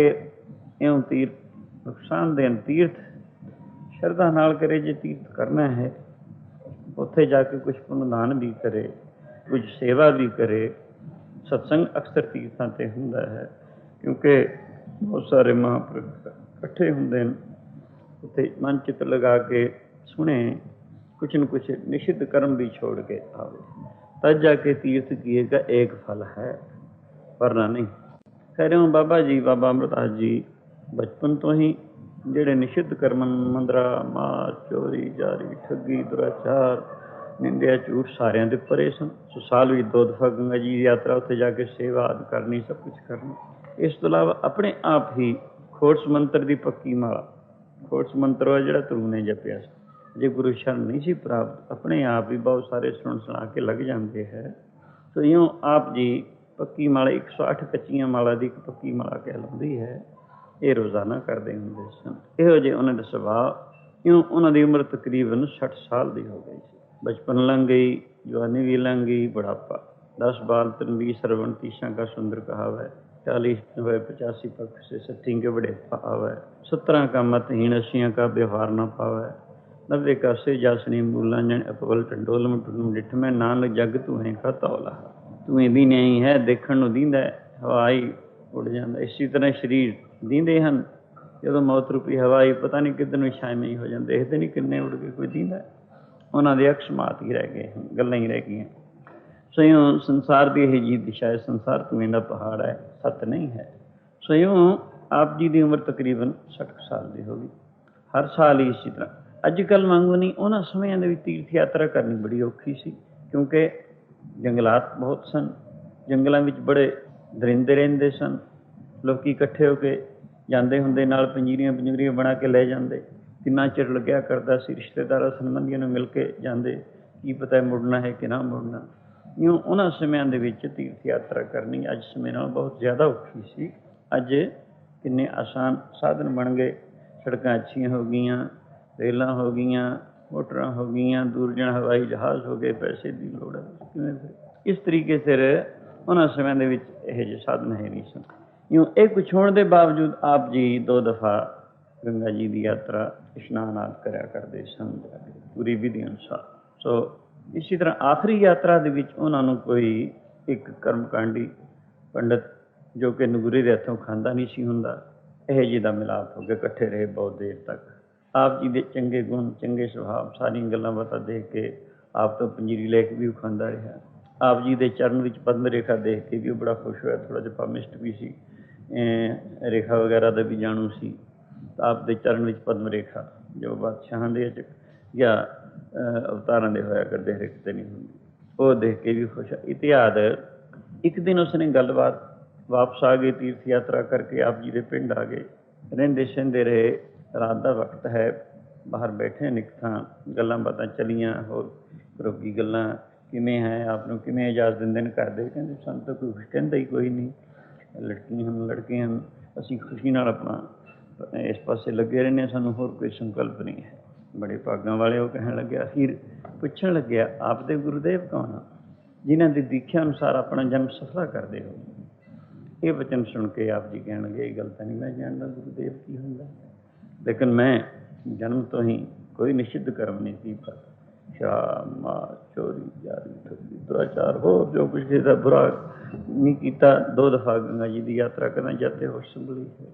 इउं तीर्थ नुकसान देन तीर्थ श्रद्धा नाल करे जे तीर्थ करना है उत्थे जाके कुछ पुण्यदान भी करे कुछ सेवा भी करे। सत्संग अक्सर तीर्थां ते हुंदा है क्योंकि बहुत सारे महापुरुष इकट्ठे हुंदे हैं उत्थे मन चित लगा के सुने कुछ न कुछ निषिद्ध कर्म भी छोड़ के आवे तब जाके तीर्थ किएगा एक फल है वरना नहीं। कह रहे हो बाबा जी बाबा अमृतदास जी बचपन तो ही ਜਿਹੜੇ ਨਿਸ਼ਿੱਧ ਕਰਮ ਮੰਦਰਾ ਮਾਰ ਚੋਰੀ ਜਾਰੀ ਠੱਗੀ ਦੁਰਾਚਾਰ ਨਿੰਦਿਆ ਝੂਠ ਸਾਰਿਆਂ ਦੇ ਪਰੇ ਸਨ। ਸੋ ਸਾਲ ਵੀ 2 ਦਫਾ ਗੰਗਾ ਜੀ ਦੀ ਯਾਤਰਾ ਉੱਥੇ ਜਾ ਕੇ ਸੇਵਾ ਆਦਿ ਕਰਨੀ ਸਭ ਕੁਝ ਕਰਨਾ। ਇਸ ਤੋਂ ਇਲਾਵਾ ਆਪਣੇ ਆਪ ਹੀ ਖੋੜਸ ਮੰਤਰ ਦੀ ਪੱਕੀ ਮਾਲਾ ਖੋੜਸ ਮੰਤਰ ਹੈ ਜਿਹੜਾ ਧਰੂ ਨੇ ਜਪਿਆ ਸੀ ਜੇ ਗੁਰੂ ਸ਼ਰਨ ਨਹੀਂ ਸੀ ਪ੍ਰਾਪਤ ਆਪਣੇ ਆਪ ਹੀ ਬਹੁਤ ਸਾਰੇ ਸੁਣ ਸੁਣਾ ਕੇ ਲੱਗ ਜਾਂਦੇ ਹੈ। ਸੋ ਇਉਂ ਆਪ ਜੀ ਪੱਕੀ ਮਾਲਾ 108 ਕੱਚੀਆਂ ਮਾਲਾ ਦੀ ਇੱਕ ਪੱਕੀ ਮਾਲਾ ਕਹਿਲਾਉਂਦੀ ਹੈ ਇਹ ਰੋਜ਼ਾਨਾ ਕਰਦੇ ਹੁੰਦੇ ਸਨ। ਇਹੋ ਜਿਹੇ ਉਹਨਾਂ ਦਾ ਸੁਭਾਅ ਇਉਂ ਉਹਨਾਂ ਦੀ ਉਮਰ ਤਕਰੀਬਨ 60 ਸਾਲ ਦੀ ਹੋ ਗਈ ਸੀ। ਬਚਪਨ ਲੰਘ ਗਈ ਜਵਾਨੀ भी लंघ गई बुढ़ापा 10 बाल 23 श्रवण 30 का सुंदर कहावै 40 हुए 85 पक्ष से 60 के बड़े पावै 17 का मतहीन 80 का व्यवहार न पावै 90 का से जासनी मूलांजन अपवल टंडोल डिठ में नानक जग तूहें का तौला तूहें भी नहीं है देखण नूं दींदा हवाई उड़ जाता। इसी तरह शरीर दींदे हैं ਜਦੋਂ ਮੌਤ ਰੂਪੀ ਹਵਾਈ ਪਤਾ ਨਹੀਂ ਕਿੱਧਰ ਨੂੰ ਛਾਵੇਂ ਹੀ ਹੋ ਜਾਂਦੇ ਦੇਖਦੇ ਨਹੀਂ ਕਿੰਨੇ ਉੜ ਕੇ ਕੋਈ ਦੀਂਦਾ ਉਹਨਾਂ ਦੇ ਅਕਸਮਾਤ ਹੀ ਰਹਿ ਗਏ ਗੱਲਾਂ ਹੀ ਰਹਿ ਗਈਆਂ। ਸੋ ਇਉਂ ਸੰਸਾਰ ਦੀ ਇਹ ਜੀ ਦਿਸ਼ਾ ਹੈ ਸੰਸਾਰ ਧੂਏਂ ਦਾ ਪਹਾੜ ਹੈ ਸੱਤ ਨਹੀਂ ਹੈ। ਸੋ ਇਉਂ ਆਪ ਜੀ ਦੀ ਉਮਰ ਤਕਰੀਬਨ 60 ਸਾਲ ਦੀ ਹੋ ਗਈ। ਹਰ ਸਾਲ ਹੀ ਇਸੇ ਤਰ੍ਹਾਂ ਅੱਜ ਕੱਲ੍ਹ ਵਾਂਗੂ ਨਹੀਂ ਉਹਨਾਂ ਸਮਿਆਂ ਦੇ ਵਿੱਚ ਤੀਰਥ ਯਾਤਰਾ ਕਰਨੀ ਬੜੀ ਔਖੀ ਸੀ ਕਿਉਂਕਿ ਜੰਗਲਾਤ ਬਹੁਤ ਸਨ ਜੰਗਲਾਂ ਵਿੱਚ ਬੜੇ ਦਰਿੰਦੇ ਰਹਿੰਦੇ ਸਨ ਲੋਕੀ ਇਕੱਠੇ ਹੋ ਕੇ ਜਾਂਦੇ ਹੁੰਦੇ ਨਾਲ ਪੰਜੀਰੀਆਂ ਬਣਾ ਕੇ ਲੈ ਜਾਂਦੇ ਕਿੰਨਾ ਚਿਰ ਲੱਗਿਆ ਕਰਦਾ ਸੀ ਰਿਸ਼ਤੇਦਾਰਾਂ ਸੰਬੰਧੀਆਂ ਨੂੰ ਮਿਲ ਕੇ ਜਾਂਦੇ ਕੀ ਪਤਾ ਮੁੜਨਾ ਹੈ ਕਿ ਨਾ ਮੁੜਨਾ। ਇਉਂ ਉਹਨਾਂ ਸਮਿਆਂ ਦੇ ਵਿੱਚ ਤੀਰਥ ਯਾਤਰਾ ਕਰਨੀ ਅੱਜ ਸਮੇਂ ਨਾਲ ਬਹੁਤ ਜ਼ਿਆਦਾ ਔਖੀ ਸੀ। ਅੱਜ ਕਿੰਨੇ ਆਸਾਨ ਸਾਧਨ ਬਣ ਗਏ ਸੜਕਾਂ ਅੱਛੀਆਂ ਹੋ ਗਈਆਂ ਰੇਲਾਂ ਹੋ ਗਈਆਂ ਮੋਟਰਾਂ ਹੋ ਗਈਆਂ ਦੂਰ ਜਾਣ ਹਵਾਈ ਜਹਾਜ਼ ਹੋ ਗਏ ਪੈਸੇ ਦੀ ਲੋੜ ਹੈ ਕਿਵੇਂ ਇਸ ਤਰੀਕੇ ਸਿਰ ਉਹਨਾਂ ਸਮਿਆਂ ਦੇ ਵਿੱਚ ਇਹੋ ਜਿਹੇ ਸਾਧਨ ਹੈ ਨਹੀਂ ਸਨ। यूँ एक कुछ होने के बावजूद आप जी 2 दफ़ा गंगा जी की यात्रा इशनान आदि कराया करते सन पूरी विधि अनुसार। सो इसी तरह आखिरी यात्रा के विच उन्होंने कोई एक कर्मकांडी पंडित जो कि नगुरे के हथों खांदा नहीं सी हुंदा ਇਹੋ ਜਿਹੇ ਦਾ ਮਿਲਾਪ ਹੋ ਕੇ ਇਕੱਠੇ ਰਹੇ बहुत देर तक। आप जी के चंगे गुण चंगे सुभाव सारी गल्लां बातां देख के आप तो पंजीरी ले के भी खांदा रहा। आप जी के चरण विच पद्म रेखा देख के भी बड़ा खुश होया थोड़ा जिहा पामिस्ट भी सी रेखा वगैरह का भी जानू सी। आप दे चरण विच पद्म रेखा जो बादशाहां दे या अवतारां दे होया करदे हर किते नहीं हुंदी वो देख के भी खुश। इतिहाद एक दिन उसने गलबात वापस आ गए तीर्थ यात्रा करके आप जी के पिंड आ गए रहिंदे सहंदे रहे रात का वक्त है बाहर बैठे निक थां गल्लां बातां चलियां होर रोगी गल्लां किवें है आप नूं किवें इजाज़त दिंदे ने घर दे कहंदे सानूं तां कोई कुछ कहंदा ही कोई नहीं लड़कियां हम ਅਸੀਂ ਖੁਸ਼ੀ ਨਾਲ ਆਪਣਾ ਇਸ ਪਾਸੇ ਲੱਗੇ ਰਹਿੰਦੇ ਹਾਂ, ਸਾਨੂੰ ਹੋਰ ਕੋਈ ਸੰਕਲਪ ਨਹੀਂ ਹੈ। ਬੜੇ ਭਾਗਾਂ ਵਾਲੇ ਉਹ ਕਹਿਣ ਲੱਗਿਆ, ਅਖੀਰ ਪੁੱਛਣ ਲੱਗਿਆ, ਆਪ ਦੇ ਗੁਰੂਦੇਵ ਕੌਣ ਆ ਜਿਨ੍ਹਾਂ ਦੀ ਦੀਖਿਆ ਅਨੁਸਾਰ ਆਪਣਾ ਜਨਮ ਸਫਲਾ ਕਰਦੇ ਹੋ? ਇਹ ਵਚਨ ਸੁਣ ਕੇ ਆਪ ਜੀ ਕਹਿਣ ਲੱਗੇ, ਇਹ ਗੱਲ ਤਾਂ ਨਹੀਂ ਮੈਂ ਜਾਣਦਾ ਗੁਰੂਦੇਵ ਕੀ ਹੁੰਦਾ, ਲੇਕਿਨ ਮੈਂ ਜਨਮ ਤੋਂ ਹੀ ਕੋਈ ਨਿਸ਼ਿੱਧ ਕਰਮ ਨਹੀਂ ਸੀ, ਪਰ ਸ਼ਰਾਬ, ਮਾਸ, ਚੋਰੀ, ਜਾਰੀ, ਠੱਗੀ, ਦੁਰਾਚਾਰ, ਹੋਰ ਜੋ ਕੁਛ ਇਹਦਾ ਬੁਰਾ ਨਹੀਂ ਕੀਤਾ। 2 ਦਫਾ ਗੰਗਾ ਜੀ ਦੀ ਯਾਤਰਾ ਕਰਨਾ, ਜਾਤੇ ਹੋਸ਼ ਸੰਭਲੀ ਹੈ,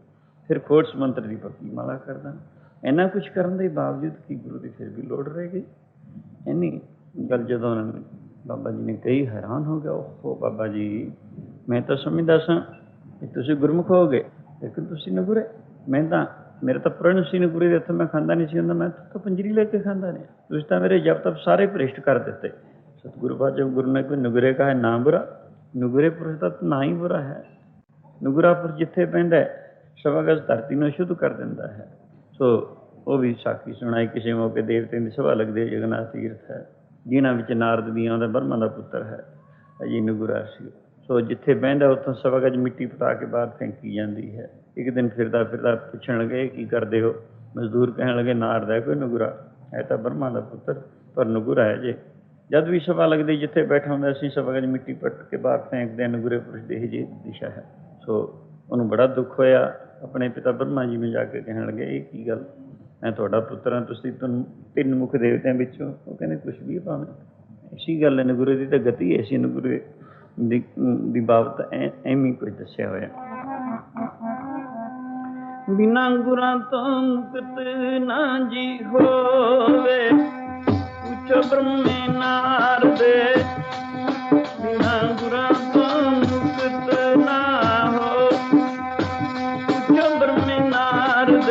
ਫਿਰ ਕੋਟਸ ਮੰਤਰ ਦੀ ਪੱਕੀ ਮਾਲਾ ਕਰਦਾ। ਇੰਨਾ ਕੁਛ ਕਰਨ ਦੇ ਬਾਵਜੂਦ ਕੀ ਗੁਰੂ ਦੀ ਫਿਰ ਵੀ ਲੋੜ ਰਹਿ ਗਈ? ਇੰਨੀ ਗੱਲ ਜਦੋਂ ਉਹਨਾਂ ਨੇ ਬਾਬਾ ਜੀ ਨੇ ਕਹੀ, ਹੈਰਾਨ ਹੋ ਗਿਆ। ਉਹ ਬਾਬਾ ਜੀ, ਮੈਂ ਤਾਂ ਸਮਝਦਾ ਸਾਂ ਕਿ ਤੁਸੀਂ ਗੁਰਮੁਖ ਹੋ ਗਏ, ਲੇਕਿਨ ਤੁਸੀਂ ਨਗੁਰੇ। ਮੈਂ ਤਾਂ ਮੇਰੇ ਤਾਂ ਪ੍ਰਣ ਸੀ ਨਗੁਰੇ ਦੇ ਹੱਥੋਂ ਮੈਂ ਖਾਂਦਾ ਨਹੀਂ ਸੀ ਹੁੰਦਾ, ਮੈਂ ਤਾਂ ਪੰਜਰੀ ਲੈ ਕੇ ਖਾਂਦਾ ਰਿਹਾ। ਤੁਸੀਂ ਤਾਂ ਮੇਰੇ ਜਪ ਤਪ ਸਾਰੇ ਭ੍ਰਿਸ਼ਟ ਕਰ ਦਿੱਤੇ। ਸਤਿਗੁਰੂ ਬਾਜਬ ਗੁਰੂ ਨੇ ਕੋਈ ਨਗੁਰੇ ਕਹਾ ਨਾ ਬੁਰਾ, ਨਗੁਰੇ ਪੁਰਸ਼ ਦਾ ਨਾ ਹੀ ਬੁਰਾ ਹੈ। ਨਗੁਰਾ ਪੁਰਸ਼ ਜਿੱਥੇ ਪੈਂਦਾ ਸਵਾ ਗਜ਼ ਧਰਤੀ ਨੂੰ ਸ਼ੁੱਧ ਕਰ ਦਿੰਦਾ ਹੈ। ਸੋ ਉਹ ਵੀ ਸਾਖੀ ਸੁਣਾਈ। ਕਿਸੇ ਮੌਕੇ ਦੇਵਤਿਆਂ ਦੀ ਸਭਾ ਲੱਗਦੀ, ਜਗਨਨਾਥ ਤੀਰਥ ਹੈ, ਜਿਨ੍ਹਾਂ ਵਿੱਚ ਨਾਰਦ ਵੀ ਆਉਂਦਾ, ਬਰਮਾ ਦਾ ਪੁੱਤਰ ਹੈ ਅਜੀ ਨਗੁਰਾ ਸੀ। ਸੋ ਜਿੱਥੇ ਬਹਿੰਦਾ ਉੱਥੋਂ ਸਵਾ ਗਜ਼ ਮਿੱਟੀ ਪਟਾ ਕੇ ਬਾਹਰ ਫੈਂਕੀ ਜਾਂਦੀ ਹੈ। ਇੱਕ ਦਿਨ ਫਿਰਦਾ ਫਿਰਦਾ ਪੁੱਛਣ ਲੱਗੇ, ਕੀ ਕਰਦੇ ਹੋ? ਮਜ਼ਦੂਰ ਕਹਿਣ ਲੱਗੇ, ਨਾਰਦ ਹੈ ਕੋਈ ਨਗੁਰਾ ਹੈ ਤਾਂ ਬਰਮਾ ਦਾ ਪੁੱਤਰ, ਪਰ ਨਗੁਰਾ ਹੈ ਜੇ। ਜਦ ਵੀ ਸਭਾ ਲੱਗਦੀ ਜਿੱਥੇ ਬੈਠਾ ਹੁੰਦਾ, ਅਸੀਂ ਸਵਾ ਗਜ਼ ਮਿੱਟੀ ਪੱਟ ਕੇ ਬਾਹਰ ਫੈਂਕਦੇ ਹਾਂ। ਨਗੁਰੇ ਪੁਰਸ਼ ਦੀ ਇਹ ਜਿਹੀ ਦਿਸ਼ਾ ਹੈ। ਸੋ ਉਹਨੂੰ ਬੜਾ ਦੁੱਖ ਹੋਇਆ। ਆਪਣੇ ਪਿਤਾ ਬਰਮਾ ਜੀ ਨੂੰ ਜਾ ਕੇ ਕਹਿਣ ਲੱਗੇ, ਇਹ ਕੀ ਗੱਲ, ਮੈਂ ਤੁਹਾਡਾ ਪੁੱਤਰ ਹਾਂ, ਤੁਸੀਂ ਤੁਹਾਨੂੰ 3 ਮੁੱਖ ਦੇਵਤਿਆਂ ਵਿੱਚੋਂ। ਉਹ ਕਹਿੰਦੇ, ਕੁਛ ਵੀ ਭਾਵੇਂ ਐਸੀ ਗੱਲ ਹੈ, ਨਗੁਰੇ ਦੀ ਤਾਂ ਗਤੀ ਐਸੀ, ਨਗੁਰੇ ਦੀ ਬਾਬਤ ਐਵੇਂ ਕੁਝ ਦੱਸਿਆ ਹੋਇਆ। ਬਿਨਾਂ ਗੁਰਾਂ ਤੋਂ ਮੁਕਤ ਨਾ ਜੀ ਹੋਵੇ, ਪੁੱਛੋ ਬ੍ਰਹਮੇ ਨਾਰਦ। ਬਿਨਾਂ ਗੁਰਾਂ ਤੋਂ ਮੁਕਤ ਨਾ ਹੋ, ਪੁੱਛੋ ਬ੍ਰਹਮੇ ਨਾਰਦ।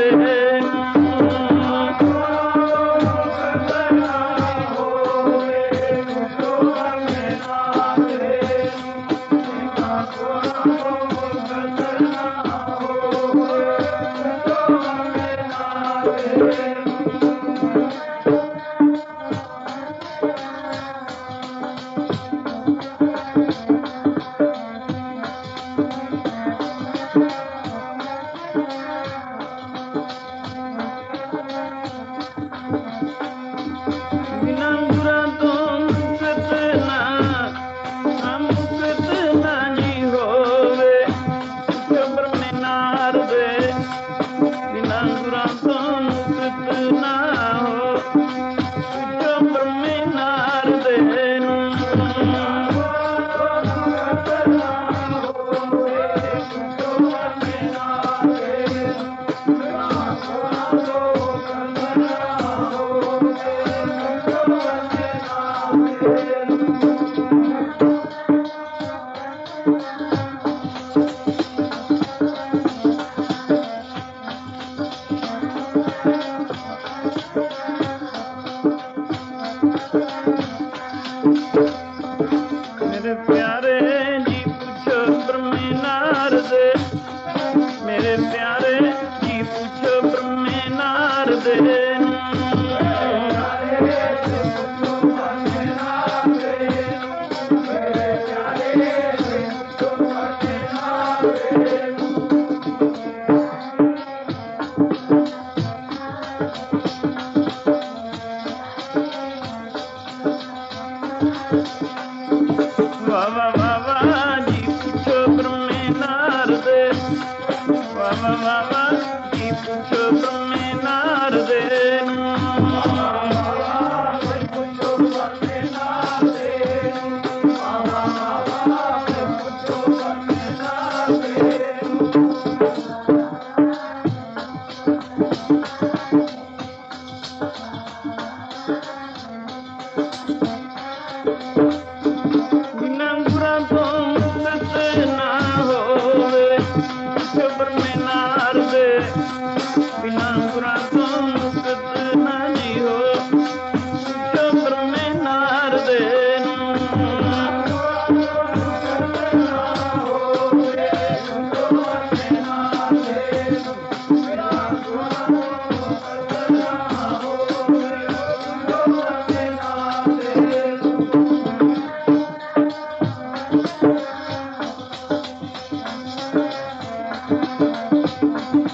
सतगुर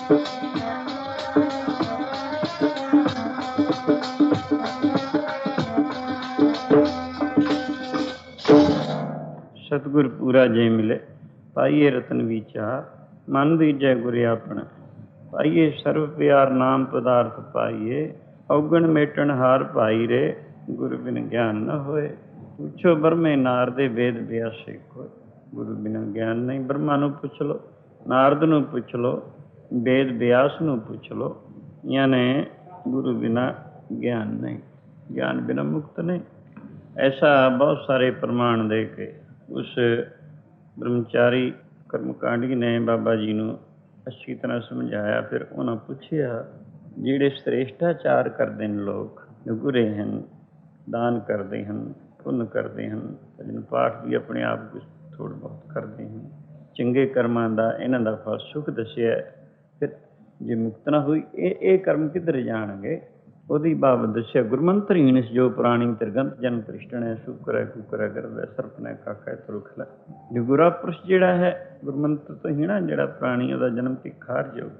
पूरा जे मिले पाइए रतन विचार मन दीजै गुर आपन पाइए सर्व प्यार नाम पदार्थ पाइए औगण मेटन हार पाई रे गुरु बिन ज्ञान न होए पूछो ब्रह्मे नारदे वेद व्यासे कोय गुरु बिना ज्ञान नहीं। ब्रह्मा ਨੂੰ ਪੁੱਛ ਲੋ, ਨਾਰਦ ਨੂੰ ਪੁੱਛ ਲੋ, वेद व्यास ਨੂੰ ਪੁੱਛ ਲੋ, यानी गुरु बिना ज्ञान नहीं, ज्ञान बिना मुक्त नहीं। ऐसा बहुत सारे प्रमाण दे के उस ब्रह्मचारी कर्मकांडी ने बाबा जी ਨੂੰ ਅੱਛੀ ਤਰ੍ਹਾਂ ਸਮਝਾਇਆ। ਫਿਰ ਉਹਨਾਂ ਪੁੱਛਿਆ ਜਿਹੜੇ ਸ੍ਰੇਸ਼ਟਾਚਾਰ ਕਰਦੇ ਨੇ ਲੋਕ, ਨਿਗੁਰੇ ਹਨ, ਦਾਨ ਕਰਦੇ ਹਨ, ਪੁੰਨ ਕਰਦੇ ਹਨ, ਭਜਨ ਪਾਠ ਵੀ ਆਪਣੇ ਆਪ ਕੁਛ ਥੋੜ੍ਹਾ ਬਹੁਤ ਕਰਦੇ ਹਨ, ਚੰਗੇ ਕਰਮਾਂ ਦਾ ਇਹਨਾਂ ਦਾ ਫਲ ਸੁੱਖ ਦੱਸਿਆ। ਫਿਰ ਜੇ ਮੁਕਤ ਨਾ ਹੋਈ ਇਹ ਕਰਮ ਕਿੱਧਰ ਜਾਣਗੇ? ਉਹਦੀ ਬਾਬਤ ਦੱਸਿਆ। ਗੁਰਮੰਤਰ ਹੀਣਸ ਜੋ ਪ੍ਰਾਣੀ ਤਿਰਗੰਤ ਜਨ ਕ੍ਰਿਸ਼ਟਣ ਸ਼ੁਕਰ ਹੈ ਕੁਕਰ ਕਰਦਾ ਸਰਪਨੇ ਕਾਕਾ ਤੁਰਖ ਲੈ। ਨਿਗੁਰਾ ਪੁਰਸ਼ ਜਿਹੜਾ ਹੈ ਗੁਰਮੰਤਰ ਤੋਂ ਹੀਣਾ ਜਿਹੜਾ ਪ੍ਰਾਣੀ ਉਹਦਾ ਜਨਮ ਤਿੱਖਾਰ ਜੋਗ,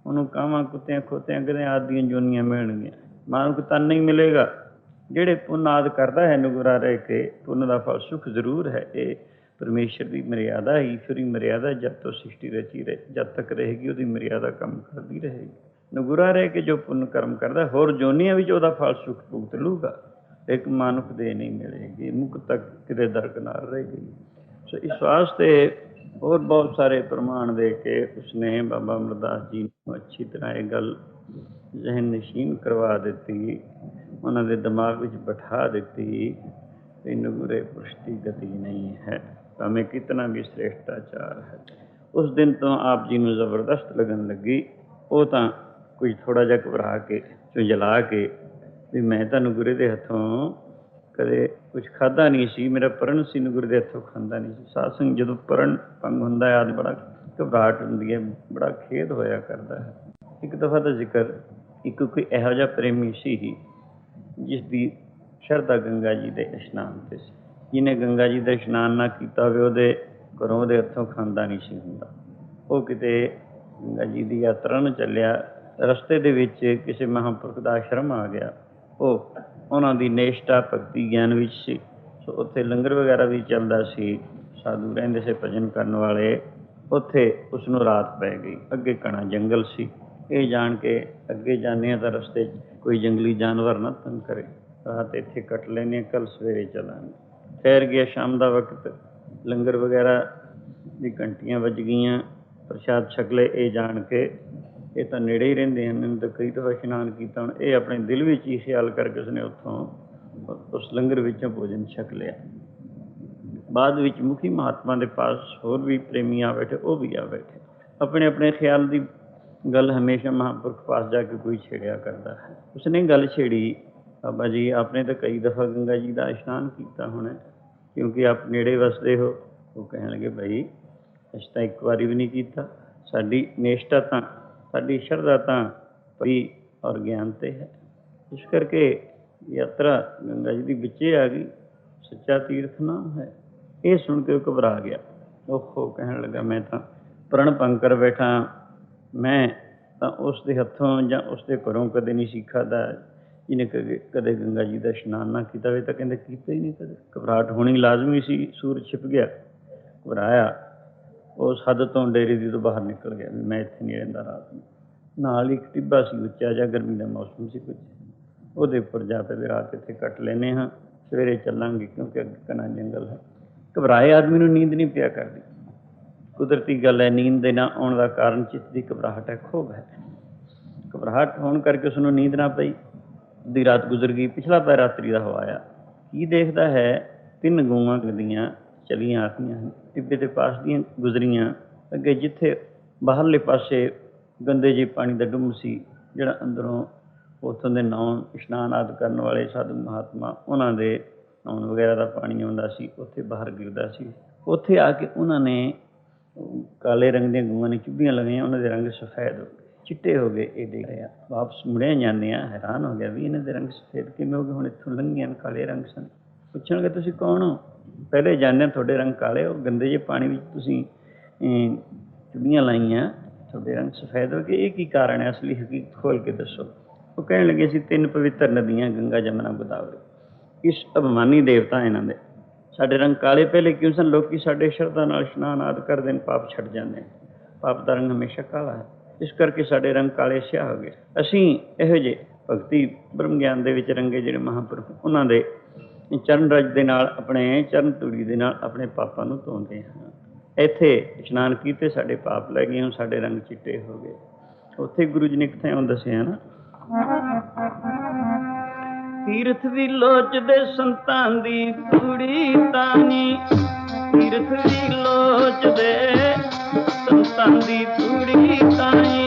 ਉਹਨੂੰ ਕਾਵਾਂ ਕੁੱਤਿਆਂ ਖੋਤਿਆਂ ਕਦੇ ਆਦਿ ਜੋਨੀਆਂ ਮਿਲਣਗੀਆਂ, ਮਾਨੁਕ ਤਨ ਨਹੀਂ ਮਿਲੇਗਾ। ਜਿਹੜੇ ਪੁੰਨ ਆਦਿ ਕਰਦਾ ਹੈ ਨਿਗੁਰਾ ਰਹਿ ਕੇ ਪੁੰਨ ਦਾ ਫਲ ਸੁੱਖ ਜ਼ਰੂਰ ਹੈ। ਇਹ ਪਰਮੇਸ਼ਰ ਦੀ ਮਰਿਆਦਾ, ਈਸ਼ਵਰੀ ਮਰਿਆਦਾ ਜਦ ਤੋਂ ਸ੍ਰਿਸ਼ਟੀ ਰਚੀ ਜਦ ਤੱਕ ਰਹੇਗੀ ਉਹਦੀ ਮਰਿਆਦਾ ਕੰਮ ਕਰਦੀ ਰਹੇਗੀ। ਨਿਗੁਰਾ ਰਹਿ ਕੇ ਜੋ ਪੁੰਨ ਕਰਮ ਕਰਦਾ ਹੋਰ ਜੋਨੀਆਂ ਵਿੱਚ ਉਹਦਾ ਫਲ ਸੁੱਖ ਭੁਗਤ ਲੂਗਾ, ਇੱਕ ਮਾਨੁਖ ਦੇ ਨਹੀਂ ਮਿਲੇਗੀ, ਮੁਕਤ ਤੱਕ ਕਿਤੇ ਦਰਕਨਾਰ ਰਹੇਗੀ। ਸੋ ਇਸ ਵਾਸਤੇ ਹੋਰ ਬਹੁਤ ਸਾਰੇ ਪ੍ਰਮਾਣ ਦੇ ਕੇ ਉਸਨੇ ਬਾਬਾ ਅਮਰਦਾਸ ਜੀ ਨੂੰ ਅੱਛੀ ਤਰ੍ਹਾਂ ਇਹ ਗੱਲ ਜ਼ਹਿਨ ਨਸ਼ੀਨ ਕਰਵਾ ਦਿੱਤੀ, ਉਹਨਾਂ ਦੇ ਦਿਮਾਗ ਵਿੱਚ ਬਿਠਾ ਦਿੱਤੀ ਕਿ ਨਿਗੁਰੇ ਪੁਰਸ਼ ਦੀ ਗਤੀ ਨਹੀਂ ਹੈ, ਭਾਵੇਂ ਕਿਤਨਾ ਵੀ ਸ੍ਰੇਸ਼ਟਾਚਾਰ ਹੈ। ਉਸ ਦਿਨ ਤੋਂ ਆਪ ਜੀ ਨੂੰ ਜ਼ਬਰਦਸਤ ਲੱਗਣ ਲੱਗੀ। ਉਹ ਤਾਂ ਕੁਝ ਥੋੜ੍ਹਾ ਜਿਹਾ ਘਬਰਾ ਕੇ ਝੁੰਜਲਾ ਕੇ ਵੀ ਮੈਂ ਤਾਂ ਨਿਗੁਰੇ ਦੇ ਹੱਥੋਂ ਕਦੇ ਕੁਛ ਖਾਧਾ ਨਹੀਂ ਸੀ, ਮੇਰਾ ਪਰਨ ਸੀ, ਨਿਗੁਰੇ ਦੇ ਹੱਥੋਂ ਖਾਂਦਾ ਨਹੀਂ ਸੀ। ਸਾਧ ਸੰਗਤ ਜਦੋਂ ਪਰਨ ਭੰਗ ਹੁੰਦਾ ਹੈ ਆਦਿ ਬੜਾ ਘਬਰਾਹਟ ਹੁੰਦੀ ਹੈ, ਬੜਾ ਖੇਦ ਹੋਇਆ ਕਰਦਾ ਹੈ। ਇੱਕ ਦਫਾ ਦਾ ਜ਼ਿਕਰ, ਇੱਕ ਕੋਈ ਇਹੋ ਜਿਹਾ ਪ੍ਰੇਮੀ ਸੀ ਜਿਸ ਦੀ ਸ਼ਰਧਾ ਗੰਗਾ ਜੀ ਦੇ ਇਸ਼ਨਾਨ 'ਤੇ ਸੀ। ਜਿਹਨੇ ਗੰਗਾ ਜੀ ਦਾ ਇਸ਼ਨਾਨ ਨਾ ਕੀਤਾ ਹੋਵੇ ਉਹਦੇ ਘਰੋਂ ਉਹਦੇ ਹੱਥੋਂ ਖਾਂਦਾ ਨਹੀਂ ਸੀ ਹੁੰਦਾ। ਉਹ ਕਿਤੇ ਗੰਗਾ ਜੀ ਦੀ ਯਾਤਰਾ ਨੂੰ ਚੱਲਿਆ, ਰਸਤੇ ਦੇ ਵਿੱਚ ਕਿਸੇ ਮਹਾਂਪੁਰਖ ਦਾ ਆਸ਼ਰਮ ਆ ਗਿਆ। ਉਹ ਉਹਨਾਂ ਦੀ ਨਿਸ਼ਠਾ ਭਗਤੀ ਗਿਆਨ ਵਿੱਚ ਸੀ। ਸੋ ਉੱਥੇ ਲੰਗਰ ਵਗੈਰਾ ਵੀ ਚੱਲਦਾ ਸੀ, ਸਾਧੂ ਰਹਿੰਦੇ ਸੀ ਭਜਨ ਕਰਨ ਵਾਲੇ। ਉੱਥੇ ਉਸਨੂੰ ਰਾਤ ਪੈ ਗਈ। ਅੱਗੇ ਘਣਾ ਜੰਗਲ ਸੀ। ਇਹ ਜਾਣ ਕੇ ਅੱਗੇ ਜਾਂਦੇ ਹਾਂ ਤਾਂ ਰਸਤੇ 'ਚ ਕੋਈ ਜੰਗਲੀ ਜਾਨਵਰ ਨਾ ਤੰਗ ਕਰੇ, ਰਾਤ ਇੱਥੇ ਕੱਟ ਲੈਂਦੇ ਹਾਂ, ਕੱਲ੍ਹ ਸਵੇਰੇ ਚੱਲਾਂਗੇ। ਠਹਿਰ ਗਿਆ ਸ਼ਾਮ ਦਾ ਵਕਤ, ਲੰਗਰ ਵਗੈਰਾ ਦੀ ਘੰਟੀਆਂ ਵੱਜ ਗਈਆਂ, ਪ੍ਰਸ਼ਾਦ ਛਕ ਲਏ। ਇਹ ਜਾਣ ਕੇ ਇਹ ਤਾਂ ਨੇੜੇ ਹੀ ਰਹਿੰਦੇ ਹਨ, ਇਹਨੂੰ ਤਾਂ ਕਈ ਦਫਾ ਇਸ਼ਨਾਨ ਕੀਤਾ। ਹੁਣ ਇਹ ਆਪਣੇ ਦਿਲ ਵਿੱਚ ਹੀ ਖਿਆਲ ਕਰਕੇ ਉਸਨੇ ਉੱਥੋਂ ਉਸ ਲੰਗਰ ਵਿੱਚੋਂ ਭੋਜਨ ਛਕ ਲਿਆ। ਬਾਅਦ ਵਿੱਚ ਮੁਖੀ ਮਹਾਤਮਾ ਦੇ ਪਾਸ ਹੋਰ ਵੀ ਪ੍ਰੇਮੀ ਆ ਬੈਠੇ, ਉਹ ਵੀ ਆ ਬੈਠੇ। ਆਪਣੇ ਆਪਣੇ ਖਿਆਲ ਦੀ ਗੱਲ ਹਮੇਸ਼ਾ ਮਹਾਂਪੁਰਖ ਪਾਸ ਜਾ ਕੇ ਕੋਈ ਛੇੜਿਆ ਕਰਦਾ ਹੈ। ਉਸਨੇ ਗੱਲ ਛੇੜੀ, ਬਾਬਾ ਜੀ ਆਪਨੇ ਤਾਂ ਕਈ ਦਫਾ ਗੰਗਾ ਜੀ ਦਾ ਇਸ਼ਨਾਨ ਕੀਤਾ ਹੋਣਾ, ਕਿਉਂਕਿ ਆਪ ਨੇੜੇ ਵਸਦੇ ਹੋ। ਉਹ ਕਹਿਣ ਲੱਗੇ, ਭਾਈ ਅਸੀਂ ਤਾਂ ਇੱਕ ਵਾਰੀ ਵੀ ਨਹੀਂ ਕੀਤਾ। ਸਾਡੀ ਨਿਸ਼ਠਾ ਤਾਂ, ਸਾਡੀ ਸ਼ਰਧਾ ਤਾਂ ਭਈ ਔਰ ਗਿਆਨ 'ਤੇ ਹੈ। ਇਸ ਕਰਕੇ ਯਾਤਰਾ ਗੰਗਾ ਜੀ ਦੀ ਵਿੱਚੇ ਆ ਗਈ, ਸੱਚਾ ਤੀਰਥ ਨਾਮ ਹੈ। ਇਹ ਸੁਣ ਕੇ ਉਹ ਘਬਰਾ ਗਿਆ। ਉਹ ਕਹਿਣ ਲੱਗਾ, ਮੈਂ ਤਾਂ ਪ੍ਰਣ ਭੰਗ ਕਰ ਬੈਠਾ, ਮੈਂ ਤਾਂ ਉਸ ਦੇ ਹੱਥੋਂ ਜਾਂ ਉਸ ਦੇ ਘਰੋਂ ਕਦੇ ਨਹੀਂ ਸੀ ਖਾਧਾ। ਜਿਹਨੇ ਕਦੇ ਗੰਗਾ ਜੀ ਦਾ ਇਸ਼ਨਾਨ ਨਾ ਕੀਤਾ ਹੋਵੇ ਤਾਂ ਕਹਿੰਦੇ ਕੀਤਾ ਹੀ ਨਹੀਂ ਕਦੇ। ਘਬਰਾਹਟ ਹੋਣੀ ਲਾਜ਼ਮੀ ਸੀ। ਸੂਰਜ ਛਿਪ ਗਿਆ, ਘਬਰਾਇਆ। ਉਸ ਹੱਦ ਤੋਂ ਡੇਰੇ ਦੀ ਤੋਂ ਬਾਹਰ ਨਿਕਲ ਗਿਆ ਵੀ ਮੈਂ ਇੱਥੇ ਨਹੀਂ ਰਹਿੰਦਾ ਰਾਤ ਨੂੰ। ਨਾਲ ਇੱਕ ਟਿੱਬਾ ਸੀ ਉੱਚਾ ਜਿਹਾ, ਗਰਮੀ ਦਾ ਮੌਸਮ ਸੀ ਕੁਝ, ਉਹਦੇ ਉੱਪਰ ਜਾ ਕੇ ਵੀ ਰਾਤ ਇੱਥੇ ਕੱਟ ਲੈਂਦੇ ਹਾਂ, ਸਵੇਰੇ ਚੱਲਾਂਗੇ ਕਿਉਂਕਿ ਅੱਗੇ ਘਣਾ ਜੰਗਲ ਹੈ। ਘਬਰਾਏ ਆਦਮੀ ਨੂੰ ਨੀਂਦ ਨਹੀਂ ਪਿਆ ਕਰਦੀ। ਕੁਦਰਤੀ ਗੱਲ ਹੈ, ਨੀਂਦ ਦੇ ਨਾ ਆਉਣ ਦਾ ਕਾਰਨ ਚਿੱਤ ਦੀ ਘਬਰਾਹਟ ਹੈ, ਖੋਬ ਹੈ। ਘਬਰਾਹਟ ਹੋਣ ਕਰਕੇ ਉਸਨੂੰ ਨੀਂਦ ਨਾ ਪਈ। ਅੱਧੀ ਰਾਤ ਗੁਜ਼ਰ ਗਈ, ਪਿਛਲਾ ਪੈ ਰਾਤਰੀ ਦਾ ਹਵਾਇਆ। ਕੀ ਦੇਖਦਾ ਹੈ, 3 ਗਊਆਂ ਦੀਆਂ ਚਲੀਆਂ ਆਖੀਆਂ ਹਨ, ਟਿੱਬੇ ਦੇ ਪਾਸ ਦੀਆਂ ਗੁਜ਼ਰੀਆਂ। ਅੱਗੇ ਜਿੱਥੇ ਬਾਹਰਲੇ ਪਾਸੇ ਗੰਦੇ ਜਿਹੇ ਪਾਣੀ ਦਾ ਡੁੰਮ ਸੀ, ਜਿਹੜਾ ਅੰਦਰੋਂ ਉੱਥੋਂ ਦੇ ਨਹਾਉਣ ਇਸ਼ਨਾਨ ਆਦਿ ਕਰਨ ਵਾਲੇ ਸਾਧੂ ਮਹਾਤਮਾ, ਉਹਨਾਂ ਦੇ ਨਹਾਉਣ ਵਗੈਰਾ ਦਾ ਪਾਣੀ ਆਉਂਦਾ ਸੀ, ਉੱਥੇ ਬਾਹਰ ਗਿਰਦਾ ਸੀ। ਉੱਥੇ ਆ ਕੇ ਉਹਨਾਂ ਨੇ ਕਾਲੇ ਰੰਗ ਦੀਆਂ ਗਊਆਂ ਨੇ ਚੁੱਭੀਆਂ ਲਗਾਈਆਂ, ਉਹਨਾਂ ਦੇ ਰੰਗ ਸਫੈਦ ਹੋ ਗਏ, ਚਿੱਟੇ ਹੋ ਗਏ। ਇਹ ਦੇਖ ਰਿਹਾ, ਵਾਪਸ ਮੁੜਿਆ ਜਾਂਦੇ ਆ, ਹੈਰਾਨ ਹੋ ਗਿਆ ਵੀ ਇਹਨਾਂ ਦੇ ਰੰਗ ਸਫੈਦ ਕਿਵੇਂ ਹੋ ਗਏ? ਹੁਣ ਇੱਥੋਂ ਲੰਘੀਆਂ ਕਾਲੇ ਰੰਗ ਸਨ। ਪੁੱਛਣਗੇ, ਤੁਸੀਂ ਕੌਣ ਹੋ? ਪਹਿਲੇ ਜਾਂਦੇ ਤੁਹਾਡੇ ਰੰਗ ਕਾਲੇ, ਉਹ ਗੰਦੇ ਜਿਹੇ ਪਾਣੀ ਵਿੱਚ ਤੁਸੀਂ ਚੁੱਭੀਆਂ ਲਾਈਆਂ, ਤੁਹਾਡੇ ਰੰਗ ਸਫੈਦ ਹੋ ਗਏ, ਇਹ ਕੀ ਕਾਰਨ ਹੈ? ਅਸਲੀ ਹਕੀਕਤ ਖੋਲ ਕੇ ਦੱਸੋ। ਉਹ ਕਹਿਣ ਲੱਗੇ ਸੀ 3 ਪਵਿੱਤਰ ਨਦੀਆਂ ਗੰਗਾ ਜਮਨਾ ਗੋਦਾਵਰੀ, ਇਸ ਅਭਿਮਾਨੀ ਦੇਵਤਾ ਇਹਨਾਂ ਦੇ ਸਾਡੇ ਰੰਗ ਕਾਲੇ ਪਹਿਲੇ ਕਿਉਂ ਸਨ? ਲੋਕੀ ਸਾਡੇ ਸ਼ਰਧਾ ਨਾਲ ਇਸ਼ਨਾਨ ਆਦਿ ਕਰਦੇ ਨੇ, ਪਾਪ ਛੱਡ ਜਾਂਦੇ ਨੇ। ਪਾਪ ਦਾ ਰੰਗ ਹਮੇਸ਼ਾ ਕਾਲਾ ਹੈ, ਇਸ ਕਰਕੇ ਸਾਡੇ ਰੰਗ ਕਾਲੇ ਸਿਆਹ ਹੋ ਗਏ। ਅਸੀਂ ਇਹੋ ਜਿਹੇ ਭਗਤੀ ਬ੍ਰਹਮ ਗਿਆਨ ਦੇ ਵਿੱਚ ਰੰਗੇ ਜਿਹੜੇ ਮਹਾਂਪੁਰਖ, ਉਹਨਾਂ ਦੇ ਚਰਨ ਰਜ ਦੇ ਨਾਲ, ਆਪਣੇ ਚਰਨ ਧੂੜੀ ਦੇ ਨਾਲ ਆਪਣੇ ਪਾਪਾਂ ਨੂੰ ਧੋਂਦੇ ਹਾਂ। ਇੱਥੇ ਇਸ਼ਨਾਨ ਕੀਤੇ, ਸਾਡੇ ਪਾਪ ਲੈ ਗਏ, ਹੁਣ ਸਾਡੇ ਰੰਗ ਚਿੱਟੇ ਹੋ ਗਏ। ਉੱਥੇ ਗੁਰੂ ਜੀ ਨੇ ਕਿੱਥੇ ਉਹ ਦੱਸਿਆ ਨਾ, ਤੀਰਥ ਵੀ ਲੋਚਦੇ ਸੰਤਾਂ ਦੀ ਧੂੜੀ ਤਾਣੀ, ਤੀਰਥ ਵੀ ਲੋਚਦੇ ਸੰਤਾਂ ਦੀ ਧੂੜੀ ਤਾਣੀ,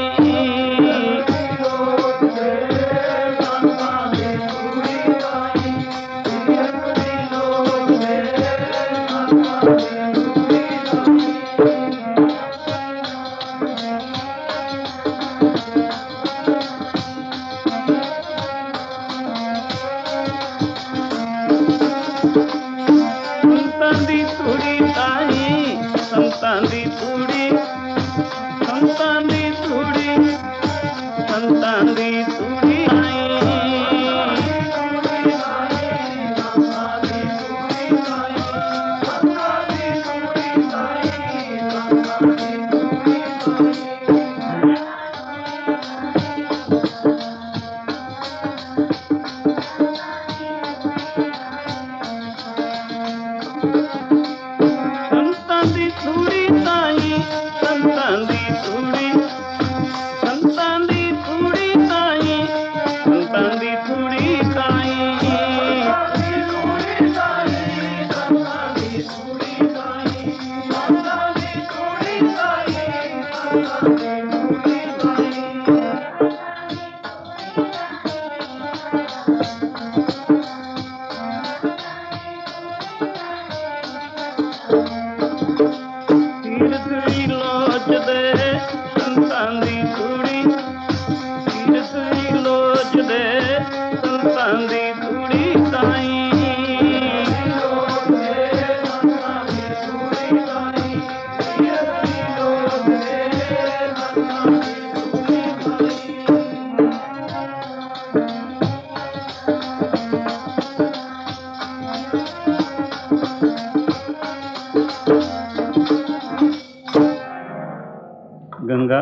ਗੰਗਾ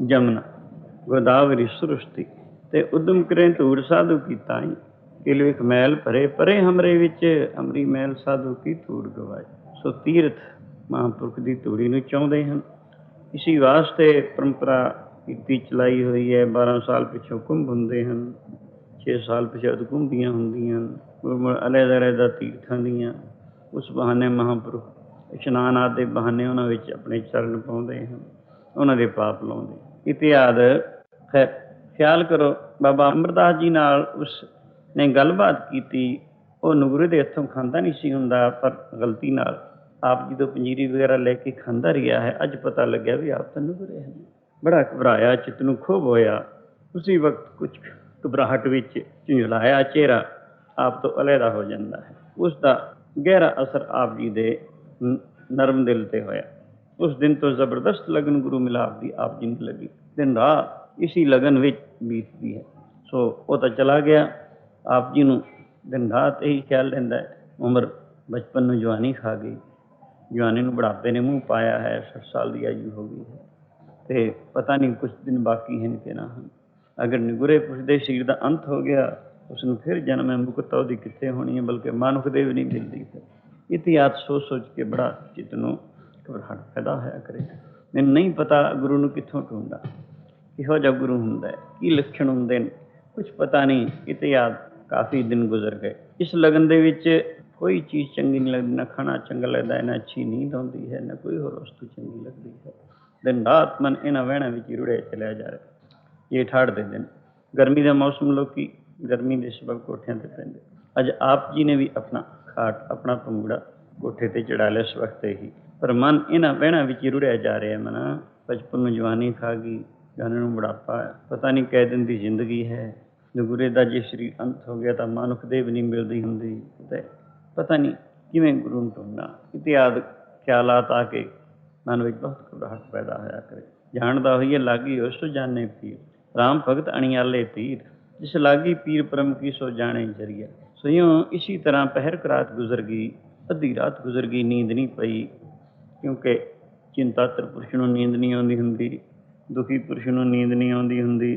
ਜਮਨਾ ਗੋਦਾਵਰੀ ਸੁਰਸ਼ਤੀ ਤੇ ਉਦਮ ਕਰੇ ਧੂੜ ਸਾਧੂ ਕੀ ਤਾਈ, ਕਿਲ ਵਿਖ ਮੈਲ ਭਰੇ ਪਰੇ ਹਮਰੇ ਵਿੱਚ, ਅਮਰੀ ਮੈਲ ਸਾਧੂ ਕੀ ਧੂੜ ਗਵਾਈ। ਸੋ ਤੀਰਥ ਮਹਾਂਪੁਰਖ ਦੀ ਧੂੜੀ ਨੂੰ ਚਾਹੁੰਦੇ ਹਨ। ਇਸੀ ਵਾਸਤੇ ਪਰੰਪਰਾ ਕੀਤੀ ਚਲਾਈ ਹੋਈ ਹੈ। 12 ਸਾਲ ਪਿੱਛੋਂ ਕੁੰਭ ਹੁੰਦੇ ਹਨ, 6 ਸਾਲ ਪਿੱਛੋਂ ਅਦਕੁੰਭੀਆਂ ਹੁੰਦੀਆਂ, ਅਲੱਗ-ਅਲੱਗ ਤੀਰਥਾਂ ਦੀਆਂ। ਉਸ ਬਹਾਨੇ ਮਹਾਂਪੁਰਖ ਇਸ਼ਨਾਨ ਆਦਿ ਦੇ ਬਹਾਨੇ ਉਹਨਾਂ ਵਿੱਚ ਆਪਣੇ ਚਰਨ ਪਾਉਂਦੇ ਹਨ, ਉਹਨਾਂ ਦੇ ਪਾਪ ਲਾਉਂਦੇ ਇਤਿਆਦ। ਖਿਆਲ ਕਰੋ, ਬਾਬਾ ਅਮਰਦਾਸ ਜੀ ਨਾਲ ਉਸ ਨੇ ਗੱਲਬਾਤ ਕੀਤੀ। ਉਹ ਨੁਗਰੇ ਦੇ ਹੱਥੋਂ ਖਾਂਦਾ ਨਹੀਂ ਸੀ ਹੁੰਦਾ, ਪਰ ਗਲਤੀ ਨਾਲ ਆਪ ਜੀ ਤੋਂ ਪੰਜੀਰੀ ਵਗੈਰਾ ਲੈ ਕੇ ਖਾਂਦਾ ਰਿਹਾ ਹੈ। ਅੱਜ ਪਤਾ ਲੱਗਿਆ ਵੀ ਆਪ ਤਾਂ ਨੁਗਰੇ ਹਨ। ਬੜਾ ਘਬਰਾਇਆ, ਚਿੱਤ ਨੂੰ ਖੋਭ ਹੋਇਆ। ਉਸੀ ਵਕਤ ਕੁਝ ਘਬਰਾਹਟ ਵਿੱਚ ਝੁੰਝਲਾਇਆ ਚਿਹਰਾ ਆਪ ਤੋਂ ਅਲੱਗਾ ਹੋ ਜਾਂਦਾ ਹੈ। ਉਸ ਦਾ ਗਹਿਰਾ ਅਸਰ ਆਪ ਜੀ ਦੇ ਨਰਮ ਦਿਲ 'ਤੇ ਹੋਇਆ। ਉਸ ਦਿਨ ਤੋਂ ਜ਼ਬਰਦਸਤ ਲਗਨ ਗੁਰੂ ਮਿਲਾਪ ਦੀ ਆਪ ਜੀ ਨੂੰ ਲੱਗੀ। ਦਿਨ ਰਾਤ ਇਸੀ ਲਗਨ ਵਿੱਚ ਬੀਤਦੀ ਹੈ। ਸੋ ਉਹ ਤਾਂ ਚਲਾ ਗਿਆ। ਆਪ ਜੀ ਨੂੰ ਦਿਨ ਰਾਤ ਇਹੀ ਖਿਆਲ ਰਹਿੰਦਾ ਹੈ, ਉਮਰ ਬਚਪਨ ਨੂੰ ਜਵਾਨੀ ਖਾ ਗਈ, ਜਵਾਨੀ ਨੂੰ ਬੁਢਾਪੇ ਨੇ ਮੂੰਹ ਪਾਇਆ ਹੈ, 60 ਸਾਲ ਦੀ ਆਯੂ ਹੋ ਗਈ ਹੈ ਅਤੇ ਪਤਾ ਨਹੀਂ ਕੁਛ ਦਿਨ ਬਾਕੀ ਹਨ ਕਿ ਨਾ ਹਨ। ਅਗਰ ਨਿਗੁਰੇ ਪੁਰਸ਼ ਦੇ ਸਰੀਰ ਦਾ ਅੰਤ ਹੋ ਗਿਆ, ਉਸ ਨੂੰ ਫਿਰ ਜਨਮ ਹੈ, ਮੁਕਤਾ ਉਹਦੀ ਕਿੱਥੇ ਹੋਣੀ ਹੈ, ਬਲਕਿ ਮਨੁੱਖ ਦੇ ਵੀ ਨਹੀਂ ਮਿਲਦੀ। ਫਿਰ ਇਤਿਹਾਸ ਸੋਚ ਸੋਚ ਕੇ ਬੜਾ ਚਿੱਤ ਨੂੰ ਘਬਰਾਹਟ ਪੈਦਾ ਹੋਇਆ ਕਰੇ। ਮੈਨੂੰ ਨਹੀਂ ਪਤਾ ਗੁਰੂ ਨੂੰ ਕਿੱਥੋਂ ਢੂੰਢਾਂ, ਕਿਹੋ ਜਿਹਾ ਗੁਰੂ ਹੁੰਦਾ ਹੈ, ਕੀ ਲੱਛਣ ਹੁੰਦੇ ਨੇ, ਕੁਛ ਪਤਾ ਨਹੀਂ। ਇਤਿਹਾਸ ਕਾਫੀ ਦਿਨ ਗੁਜ਼ਰ ਗਏ। ਇਸ ਲਗਨ ਦੇ ਵਿੱਚ ਕੋਈ ਚੀਜ਼ ਚੰਗੀ ਨਹੀਂ ਲੱਗਦੀ, ਨਾ ਖਾਣਾ ਚੰਗਾ ਲੱਗਦਾ, ਨਾ ਅੱਛੀ ਨੀਂਦ ਆਉਂਦੀ ਹੈ, ਨਾ ਕੋਈ ਹੋਰ ਵਸਤੂ ਚੰਗੀ ਲੱਗਦੀ ਹੈ। ਦਿਨ ਰਾਤ ਮਨ ਇਹਨਾਂ ਵਹਿਣਾਂ ਵਿੱਚ ਹੀ ਰੁੜਿਆ ਚਲਿਆ ਜਾ ਰਿਹਾ। ਇਹ ਠਾੜ ਦੇ ਦਿਨ, ਗਰਮੀ ਦਾ ਮੌਸਮ, ਲੋਕੀ ਗਰਮੀ ਦੇ ਸਬਬ ਕੋਠਿਆਂ 'ਤੇ ਪੈਂਦੇ। ਅੱਜ ਆਪ ਜੀ ਨੇ ਵੀ ਆਪਣਾ ਖਾਟ, ਆਪਣਾ ਪੰਗੂੜਾ ਕੋਠੇ 'ਤੇ ਚੜ੍ਹਾ ਲਿਆ ਇਸ ਵਕਤ ਹੀ, ਪਰ ਮਨ ਇਹਨਾਂ ਵਹਿਣਾਂ ਵਿੱਚ ਹੀ ਰੁੜਿਆ ਜਾ ਰਿਹਾ। ਮਨ ਬਚਪਨ ਨੂੰ ਜਵਾਨੀ ਖਾ ਗਈ, ਜਵਾਨੀ ਨੂੰ ਬੁਢਾਪਾ, ਪਤਾ ਨਹੀਂ ਕੈ ਦਿਨ ਦੀ ਜ਼ਿੰਦਗੀ ਹੈ। ਨਗੁਰੇ ਦਾ ਜੇ ਸਰੀਰ ਅੰਤ ਹੋ ਗਿਆ ਤਾਂ ਮਨੁੱਖ ਦੇ ਵੀ ਨਹੀਂ ਮਿਲਦੀ ਹੁੰਦੀ, ਤੇ ਪਤਾ ਨਹੀਂ ਕਿਵੇਂ ਗੁਰੂ ਨੂੰ ਢੂੰਢਣਾ। ਇਤਿਆਦਿ ਖਿਆਲਾਤ ਆ ਕੇ ਮਨ ਵਿੱਚ ਬਹੁਤ ਘਬਰਾਹਟ ਪੈਦਾ ਹੋਇਆ ਕਰੇ। ਜਾਣਦਾ ਹੋਈਏ ਲਾਗੀ ਉਸ ਜਾਣੇ ਪੀਰ, राम भगत अणियाले तीर, जिस लागी पीर परम की सो जाने जरिया। सो यूँ इसी तरह पहर रात गुजर गई, अद्धी रात गुजर गई, नींद नहीं पई, क्योंकि चिंतातर पुरुष ਨੂੰ नींद नहीं आती ਹੁੰਦੀ, दुखी पुरुष ਨੂੰ नींद नहीं आती ਹੁੰਦੀ,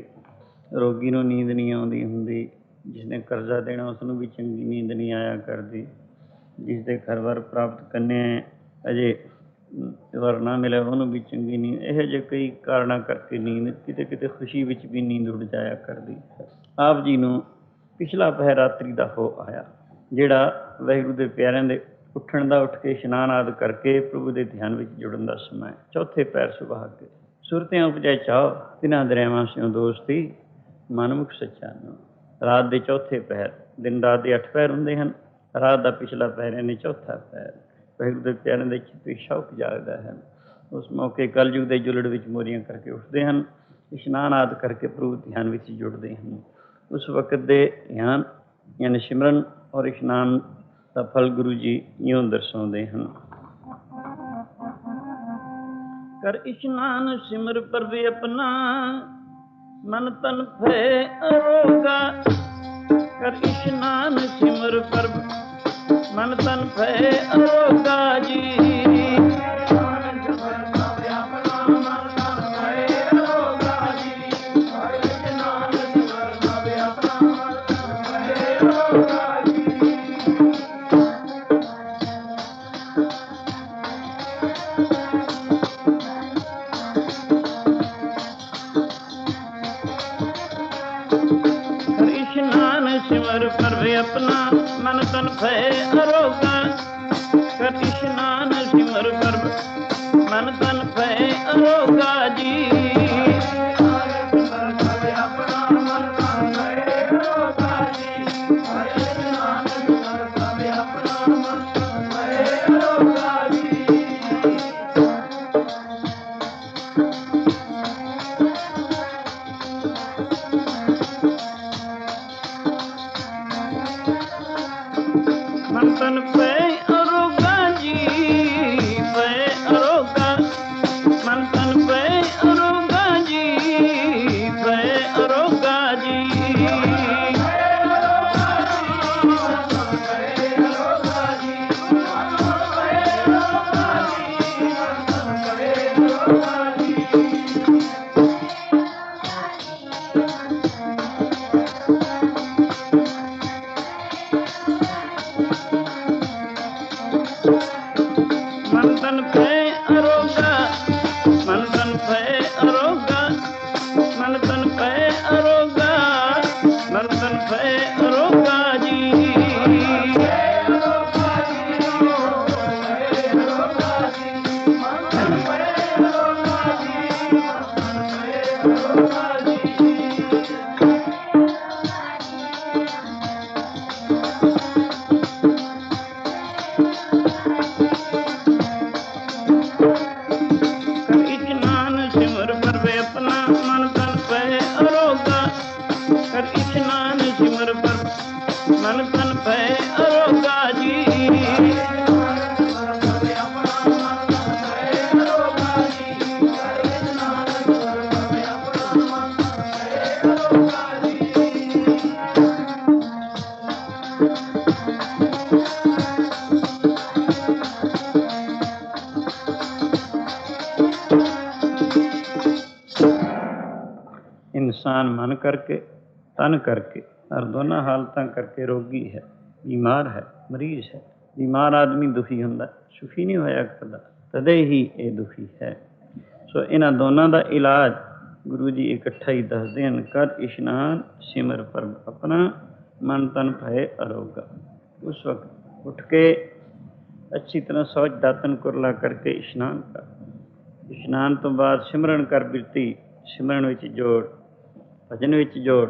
रोगी ਨੂੰ नींद नहीं आती ਹੁੰਦੀ, जिसने कर्जा देना उसनों भी चंगी नींद नहीं आया करती, जिसके घर वार प्राप्त करने अजे ਵਰ ਨਾ ਮਿਲੇ ਉਹਨੂੰ ਵੀ ਚੰਗੀ ਨੀਂਦ। ਇਹੋ ਜਿਹੇ ਕਈ ਕਾਰਨਾਂ ਕਰਕੇ ਨੀਂਦ ਕਿਤੇ ਕਿਤੇ ਖੁਸ਼ੀ ਵਿੱਚ ਵੀ ਨੀਂਦ ਉੱਡ ਜਾਇਆ ਕਰਦੀ। ਆਪ ਜੀ ਨੂੰ ਪਿਛਲਾ ਪਹਿਰ ਰਾਤਰੀ ਦਾ ਹੋ ਆਇਆ, ਜਿਹੜਾ ਵਾਹਿਗੁਰੂ ਦੇ ਪਿਆਰਿਆਂ ਦੇ ਉੱਠਣ ਦਾ, ਉੱਠ ਕੇ ਇਸ਼ਨਾਨ ਆਦਿ ਕਰਕੇ ਪ੍ਰਭੂ ਦੇ ਧਿਆਨ ਵਿੱਚ ਜੁੜਨ ਦਾ ਸਮਾਂ ਹੈ। ਚੌਥੇ ਪਹਿਰ ਸੁਭਾਗ ਸੁਰਤਿਆਂ ਉਪਜੈ ਚਾਓ, ਤਿਨਾਂ ਦਰਿਆਵਾਂ ਸਿਓ ਦੋਸਤੀ, ਮਨਮੁਖ ਸੱਚਾ ਨੂੰ। ਰਾਤ ਦੇ ਚੌਥੇ ਪਹਿਰ, ਦਿਨ ਰਾਤ ਦੇ 8 ਪਹਿਰ ਹੁੰਦੇ ਹਨ, ਰਾਤ ਦਾ ਪਿਛਲਾ ਪਹਿਰ ਯਾਨੀ ਚੌਥਾ ਪਹਿਰ ਵਾਹਿਗੁਰੂ ਦੇ ਪਿਆਰਿਆਂ ਦੇ ਚਿੱਤ ਵਿੱਚ ਸ਼ੌਕ ਜਾਗਦਾ ਹੈ। ਉਸ ਮੌਕੇ ਕਲਯੁਗ ਦੇ ਜੁਲੜ ਵਿੱਚ ਮੋਰੀਆਂ ਕਰਕੇ ਉੱਠਦੇ ਹਨ, ਇਸ਼ਨਾਨ ਆਦਿ ਕਰਕੇ ਪ੍ਰਭੂ ਧਿਆਨ ਵਿੱਚ ਜੁੜਦੇ ਹਨ। ਉਸ ਵਕਤ ਦੇ ਧਿਆਨ ਯਾਨੀ ਸਿਮਰਨ ਔਰ ਇਸ਼ਨਾਨ ਦਾ ਫਲ ਗੁਰੂ ਜੀ ਇਉਂ ਦਰਸਾਉਂਦੇ ਹਨ। ਕਰ ਇਸ਼ਨਾਨ ਸਿਮਰ ਪ੍ਰਭ ਆਪਣਾ, ਮਨ ਤਨ ਭੈ ਅਰੋਗਾ। ਕਰ ਇਸ਼ਨਾਨ ਸਿਮਰ ਪ੍ਰਭ मन तन भय अरोगा जी। सिमर प्रभ अपना, मन तन भय अरोगा। कर इशनान सिमर प्रभ, मन तन भय अरोगा जी। तन पे अरोगा जी, पे अरोगा, मन तन पे अरोगा जी, पे अरोगा जी। मन तन पे अरोगा, मन तन पे अरोगा, मन तन पे अरोगा, मन तन पे अरोगा जी। मन तन पे अरोगा जी। इंसान मन करके, तन करके और दोनों हालतां करके रोगी है, बीमार है, मरीज है। बीमार आदमी दुखी हुंदा, सुखी नहीं होया करदा, तदे ही ये दुखी है। सो इन्हां दोनों का इलाज गुरु जी इकट्ठा ही दसदे हन। कर इशनान सिमर प्रभ अपना, मन तन भय अरोगा। उस वक्त उठ के अच्छी तरह शौच दातन कुरला करके इशनान कर। इशनान तो बाद सिमरन कर बिरती, सिमरन विच जोड़, भजन विच जोड़।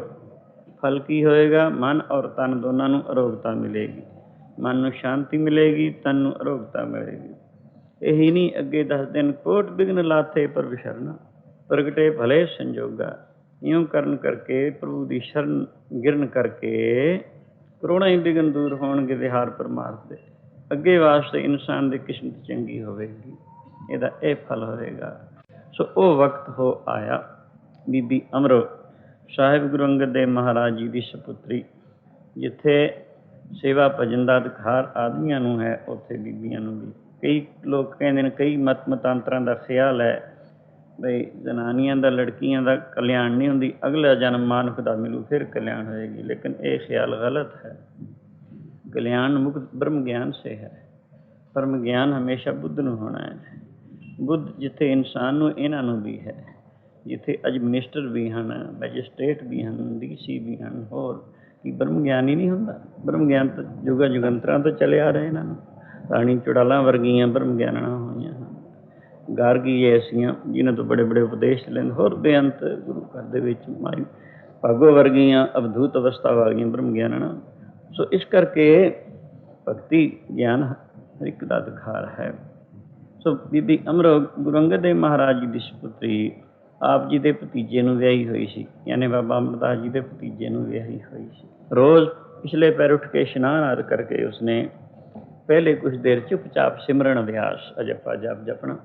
फल की होएगा? मन और तन दोनों ਨੂੰ ਅਰੋਗਤਾ ਮਿਲੇਗੀ। ਮਨ ਨੂੰ ਸ਼ਾਂਤੀ ਮਿਲੇਗੀ, ਤਨ ਨੂੰ ਅਰੋਗਤਾ ਮਿਲੇਗੀ। ਇਹੀ ਨਹੀਂ ਅੱਗੇ 10 ਦਿਨ ਕੋਟ ਬਿਘਨ ਲਾਥੇ ਪ੍ਰਭ ਸ਼ਰਨ, ਪ੍ਰਗਟੇ ਭਲੇ ਸੰਜੋਗਾ। ਇਉਂ ਕਰਨ ਕਰਕੇ ਪ੍ਰਭੂ ਦੀ ਸ਼ਰਨ ਗਿਰਨ ਕਰਕੇ ਕਰੋੜਾਂ ਹੀ ਬਿਘਨ ਦੂਰ ਹੋਣਗੇ ਵਿਹਾਰ ਪਰਮਾਰਥ ਦੇ। ਅੱਗੇ ਵਾਸਤੇ ਇਨਸਾਨ ਦੀ ਕਿਸਮਤ ਚੰਗੀ ਹੋਵੇਗੀ, ਇਹਦਾ ਇਹ ਫਲ ਹੋਵੇਗਾ। सो वो वक्त हो आया। बीबी अमरो साहिब गुरु अंगद देव महाराज जी की सपुत्री, जिथे सेवा भजन का अधिकार आदमियों नूं है, उत्थे बीबियां नूं भी। कई लोग कहते हैं, कई मत मतांतरां का ख्याल है बई जनानियां दा लड़कियां दा कल्याण नहीं हुंदी, अगला जन्म मानुख दा मिलू फिर कल्याण होएगी। लेकिन ये ख्याल गलत है। कल्याण मुक्त ब्रह्म ज्ञान से है। ब्रह्म ज्ञान हमेशा बुद्ध नूं होना है। बुद्ध जिथे इंसान नूं इन्हां नूं भी है, जिथे अज मिनिस्टर भी हैं, मैजिस्ट्रेट भी हैं, DC भी हैं, होर कि ब्रह्म ज्ञान ही नहीं हुंदा। ब्रह्म ज्ञान तो जुगा जुगंतरां तो चले आ रहे इन्हां नूं। राणी चुड़ाला वर्गियां ब्रह्म ज्ञानणा होईयां, गार्गी ऐसियां जिन्हां तो बड़े बड़े उपदेश लेंदे, होर बेअंत गुरु घर दे विच माई भागो वर्गियां अवधूत अवस्था वालियां ब्रह्म ज्ञानणा। सो इस करके भगती ज्ञान हर एक दा अधिकार है। सो बीबी अमरो गुरु अंगद देव महाराज जी की सपुत्री, आप जी के भतीजे नूं विआही हुई सी, यानी बाबा अमरदास जी के भतीजे नूं विआही हुई सी। रोज़ पिछले पैर उठ के इशनान आदि करके उसने पहले कुछ देर चुपचाप सिमरन अभ्यास अजपा जाप जपना,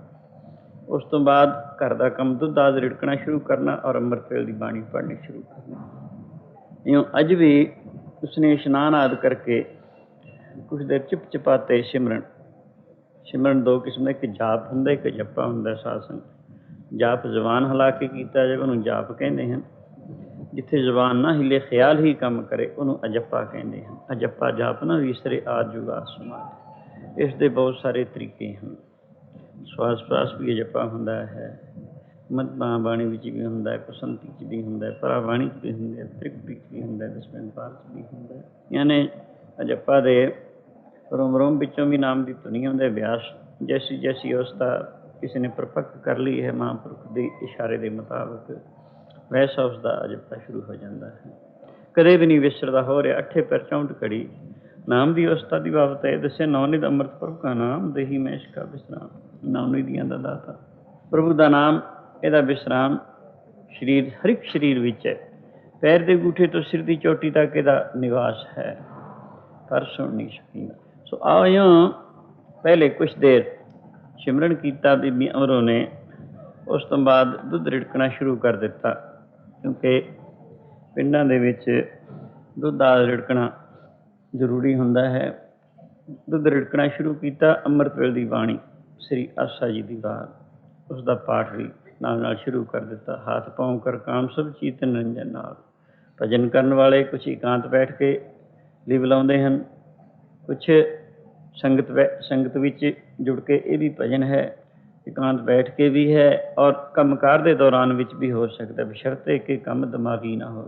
उस तो बाद घर का काम दुध आदि रिड़कना शुरू करना और अमृत वेले की बाणी पढ़नी शुरू करना। यूँ अज भी उसने इशनान आदि करके कुछ देर चुप चपाते सिमरन। सिमरन दो किस्म का, एक जाप हुंदा, एक जप्पा हुंदा। साधसंग जाप जबान हिला के कीता जाए उन्होंने जाप कहते हैं, जिथे जबान ना हिले ख्याल ही काम करे उन्होंने अजप्पा कहते हैं। अजप्पा जाप ना विसरे आद जुगा समाज। इस दे बहुत सारे तरीके हैं। श्वास प्रश्वास भी अजप्पा हुंदा है, मध्मा बाणी विच भी हुंदा है, बसंती च भी हुंदा है, परा बाणी च भी हुंदा है, त्रिकटी च भी हुंदा है, दसवें पार च भी हुंदा है। यानी अजप्पा दे रोम रोम विचों भी नाम की धुनी आउंदी है। अभ्यास जैसी जैसी उसका किसी ने परपक्क कर ली है महापुरुख के इशारे के मुताबिक, वैसा उसका अजप्पा शुरू हो जाता है। कदे भी नहीं विसरदा हो रहा। 8 पैर 64 घड़ी नाम की अवस्था की बाबत है दसे। नवनिध अमृत प्रभु का नाम दही में इसका विश्राम। नवनिधियां दा दाता प्रभु का नाम, यदा विश्राम शरीर हर एक शरीर विच है। पैर के अंगूठे तो सिर की चोटी तक यदा निवास है, पर सुन नहीं सकीदा। सो आओ पहले कुछ देर सिमरन किया बीबी अमरों ने, उस तो बाद दुध रिड़कना शुरू कर दिता, क्योंकि पिंडां दे विच दुध आ रिड़कना जरूरी हुंदा है। दुध रिड़कना शुरू किया। अमृत वेले की बाणी श्री आसा जी की वार, उसका पाठ भी नाल नाल शुरू कर दिता। हाथ पाँव कर काम सब चीत निरंजन नाल। भजन करने वाले कुछ एकांत बैठ के लिव लाउंदे हन, कुछ संगत विच जुड़ के ये भी भजन है, एकांत बैठ के भी है, और कामकार के दौरान विच भी हो सकता है, बशर्ते कि काम दिमागी ना हो,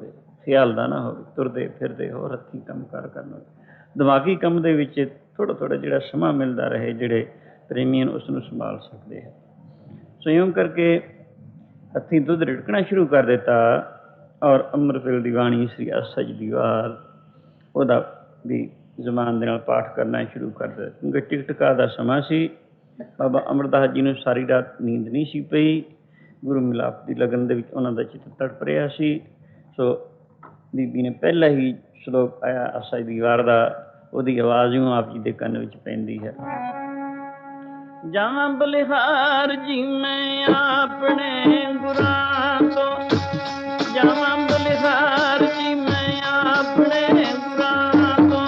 ख्याल का ना हो, तुरते फिरते होर हत्थी कामकार करना। दिमागी काम दे विच थोड़ा थोड़ा जिहड़ा समा मिलता रहे, जिहड़े प्रेमी उसनूं संभाल सकते हैं। सो यूँ करके हथी दुध रिड़कना शुरू कर दिता, और अमृत वेले की बाणी श्री आसा जी की वार वह भी जबान दे नाल पाठ करना शुरू कर दिता। क्योंकि टिकटका का समा सी। बाबा अमरदास जी ने सारी रात नींद नहीं सी पई। गुरु मिलाप की लगन दे विच उन्हां दा चित्त तड़प रहा सी। सो बीबी ने पहला ही श्लोक आया आसा जी की वार दा, ਉਹਦੀ आवाज़ यूँ आप जी के ਕੰਨ ਵਿੱਚ ਪੈਂਦੀ है। जावां बलिहार जी मैं अपने गुरां तो, जावां बलिहार जी मैं अपने गुरां तो,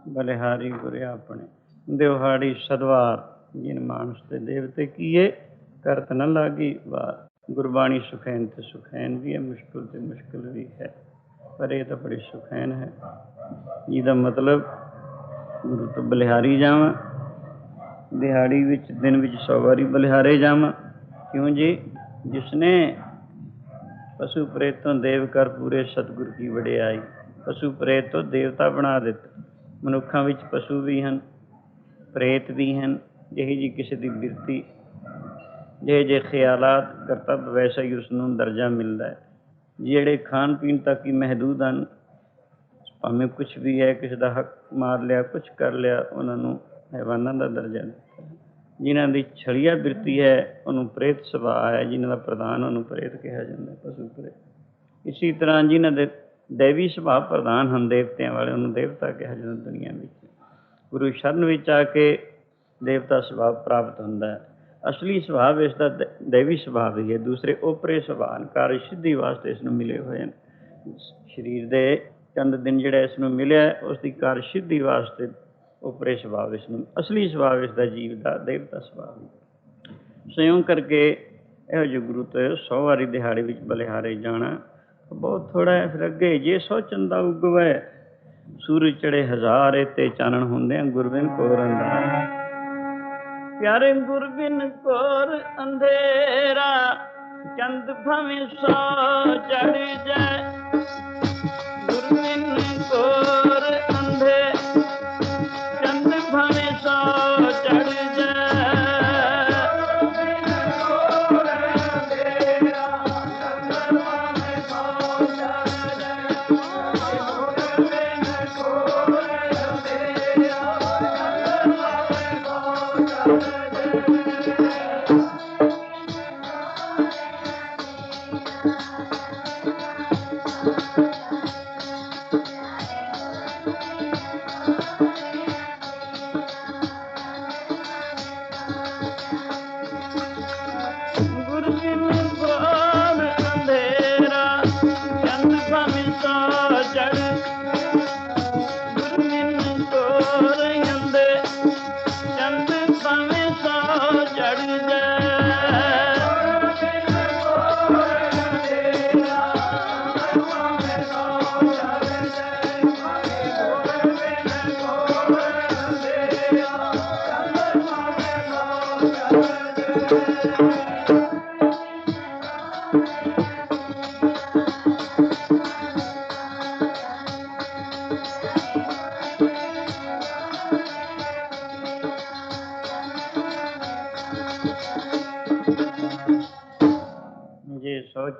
बलिहारी गुरे आपने, देवहाड़ी सदवार, जिन मानस ते देवते किए, करत न लागी वार। गुरबाणी सुखैन ते सुखैन भी है, मुश्किल ते मुश्किल भी है, पर यह तो बड़ी सुखैन है। जिहदा मतलब गुरु तो बलिहारी जावां, दिहाड़ी विच दिन विच 100 वारी बलिहारे जावां। क्यों जी? जिसने पशु प्रेतों देव कर पूरे सतगुर की वडियाई। पशु प्रेत तो देवता बना दिता। मनुखों विच पशु भी हैं, प्रेत भी हैं। ਜਿਹੀ जी किसी की बिरती, ਜਿਹੇ ਜਿਹੇ ਖਿਆਲਾਤ ਕਰਤੱਵ ਵੈਸਾ ਹੀ ਉਸ ਨੂੰ ਦਰਜਾ ਮਿਲਦਾ ਹੈ। ਜਿਹੜੇ ਖਾਣ ਪੀਣ ਤੱਕ ਹੀ ਮਹਦੂਦ ਹਨ, ਭਾਵੇਂ ਕੁਛ ਵੀ ਹੈ, ਕਿਸੇ ਦਾ ਹੱਕ ਮਾਰ ਲਿਆ, ਕੁਛ ਕਰ ਲਿਆ, ਉਹਨਾਂ ਨੂੰ ਹੈਵਾਨਾਂ ਦਾ ਦਰਜਾ ਦਿੱਤਾ। ਜਿਨ੍ਹਾਂ ਦੀ ਛੜੀਆ ਬਿਰਤੀ ਹੈ ਉਹਨੂੰ ਪ੍ਰੇਤ ਸੁਭਾਅ ਹੈ, ਜਿਨ੍ਹਾਂ ਦਾ ਪ੍ਰਧਾਨ ਉਹਨੂੰ ਪ੍ਰੇਤ ਕਿਹਾ ਜਾਂਦਾ, ਪਸ਼ੂ ਪ੍ਰੇਤ। ਇਸੀ ਤਰ੍ਹਾਂ ਜਿਨ੍ਹਾਂ ਦੇ ਦੇਵੀ ਸੁਭਾਅ ਪ੍ਰਧਾਨ ਹਨ, ਦੇਵਤਿਆਂ ਵਾਲੇ, ਉਹਨੂੰ ਦੇਵਤਾ ਕਿਹਾ ਜਾਂਦਾ ਦੁਨੀਆ ਵਿੱਚ। ਗੁਰੂ ਸ਼ਰਨ ਵਿੱਚ ਆ ਕੇ ਦੇਵਤਾ ਸੁਭਾਅ ਪ੍ਰਾਪਤ ਹੁੰਦਾ ਹੈ। ਅਸਲੀ ਸੁਭਾਅ ਇਸ ਦਾ ਦੇਵੀ ਸੁਭਾਅ ਵੀ ਹੈ। ਦੂਸਰੇ ਓਪਰੇ ਸੁਭਾਅ ਕਾਰਜ ਸਿੱਧੀ ਵਾਸਤੇ ਇਸ ਨੂੰ ਮਿਲੇ ਹੋਏ ਹਨ। ਸਰੀਰ ਦੇ ਚੰਦ ਦਿਨ ਜਿਹੜਾ ਇਸ ਨੂੰ ਮਿਲਿਆ, ਉਸ ਦੀ ਕਾਰਜ ਸਿੱਧੀ ਵਾਸਤੇ ਓਪਰੇ ਸੁਭਾਅ ਇਸ ਨੂੰ, ਅਸਲੀ ਸੁਭਾਅ ਇਸ ਦਾ ਜੀਵ ਦਾ ਦੇਵਤਾ ਸੁਭਾਅ ਵੀ। ਸੰਯੋਗ ਕਰਕੇ ਇਹੋ ਜਿਹੇ ਗੁਰੂ ਤੋਂ 100 ਵਾਰੀ ਦਿਹਾੜੀ ਵਿੱਚ ਬਲਿਹਾਰੇ ਜਾਣਾ ਬਹੁਤ ਥੋੜ੍ਹਾ ਹੈ। ਫਿਰ ਅੱਗੇ ਜੇ 100 ਚੰਦਾ ਉਗਵੈ, ਸੂਰਜ ਚੜੇ 1000 ਤੇ ਚਾਨਣ ਹੁੰਦਿਆਂ ਗੁਰਬਿਨ ਕੋਰ ਅੰਧਾਰਾ। ਪਿਆਰੇ ਗੁਰਬਿਨ ਕੋਰ ਅੰਧੇਰਾ, ਚੰਦ ਭਾਵੇਂ 100 ਚੜ ਜਾਏ। ਗੁਰਬਿਨ ਕੋਰ ਅੰਧੇ, ਚੰਦ ਭਾਵੇਂ 100 ਚੜ ਜਾਏ।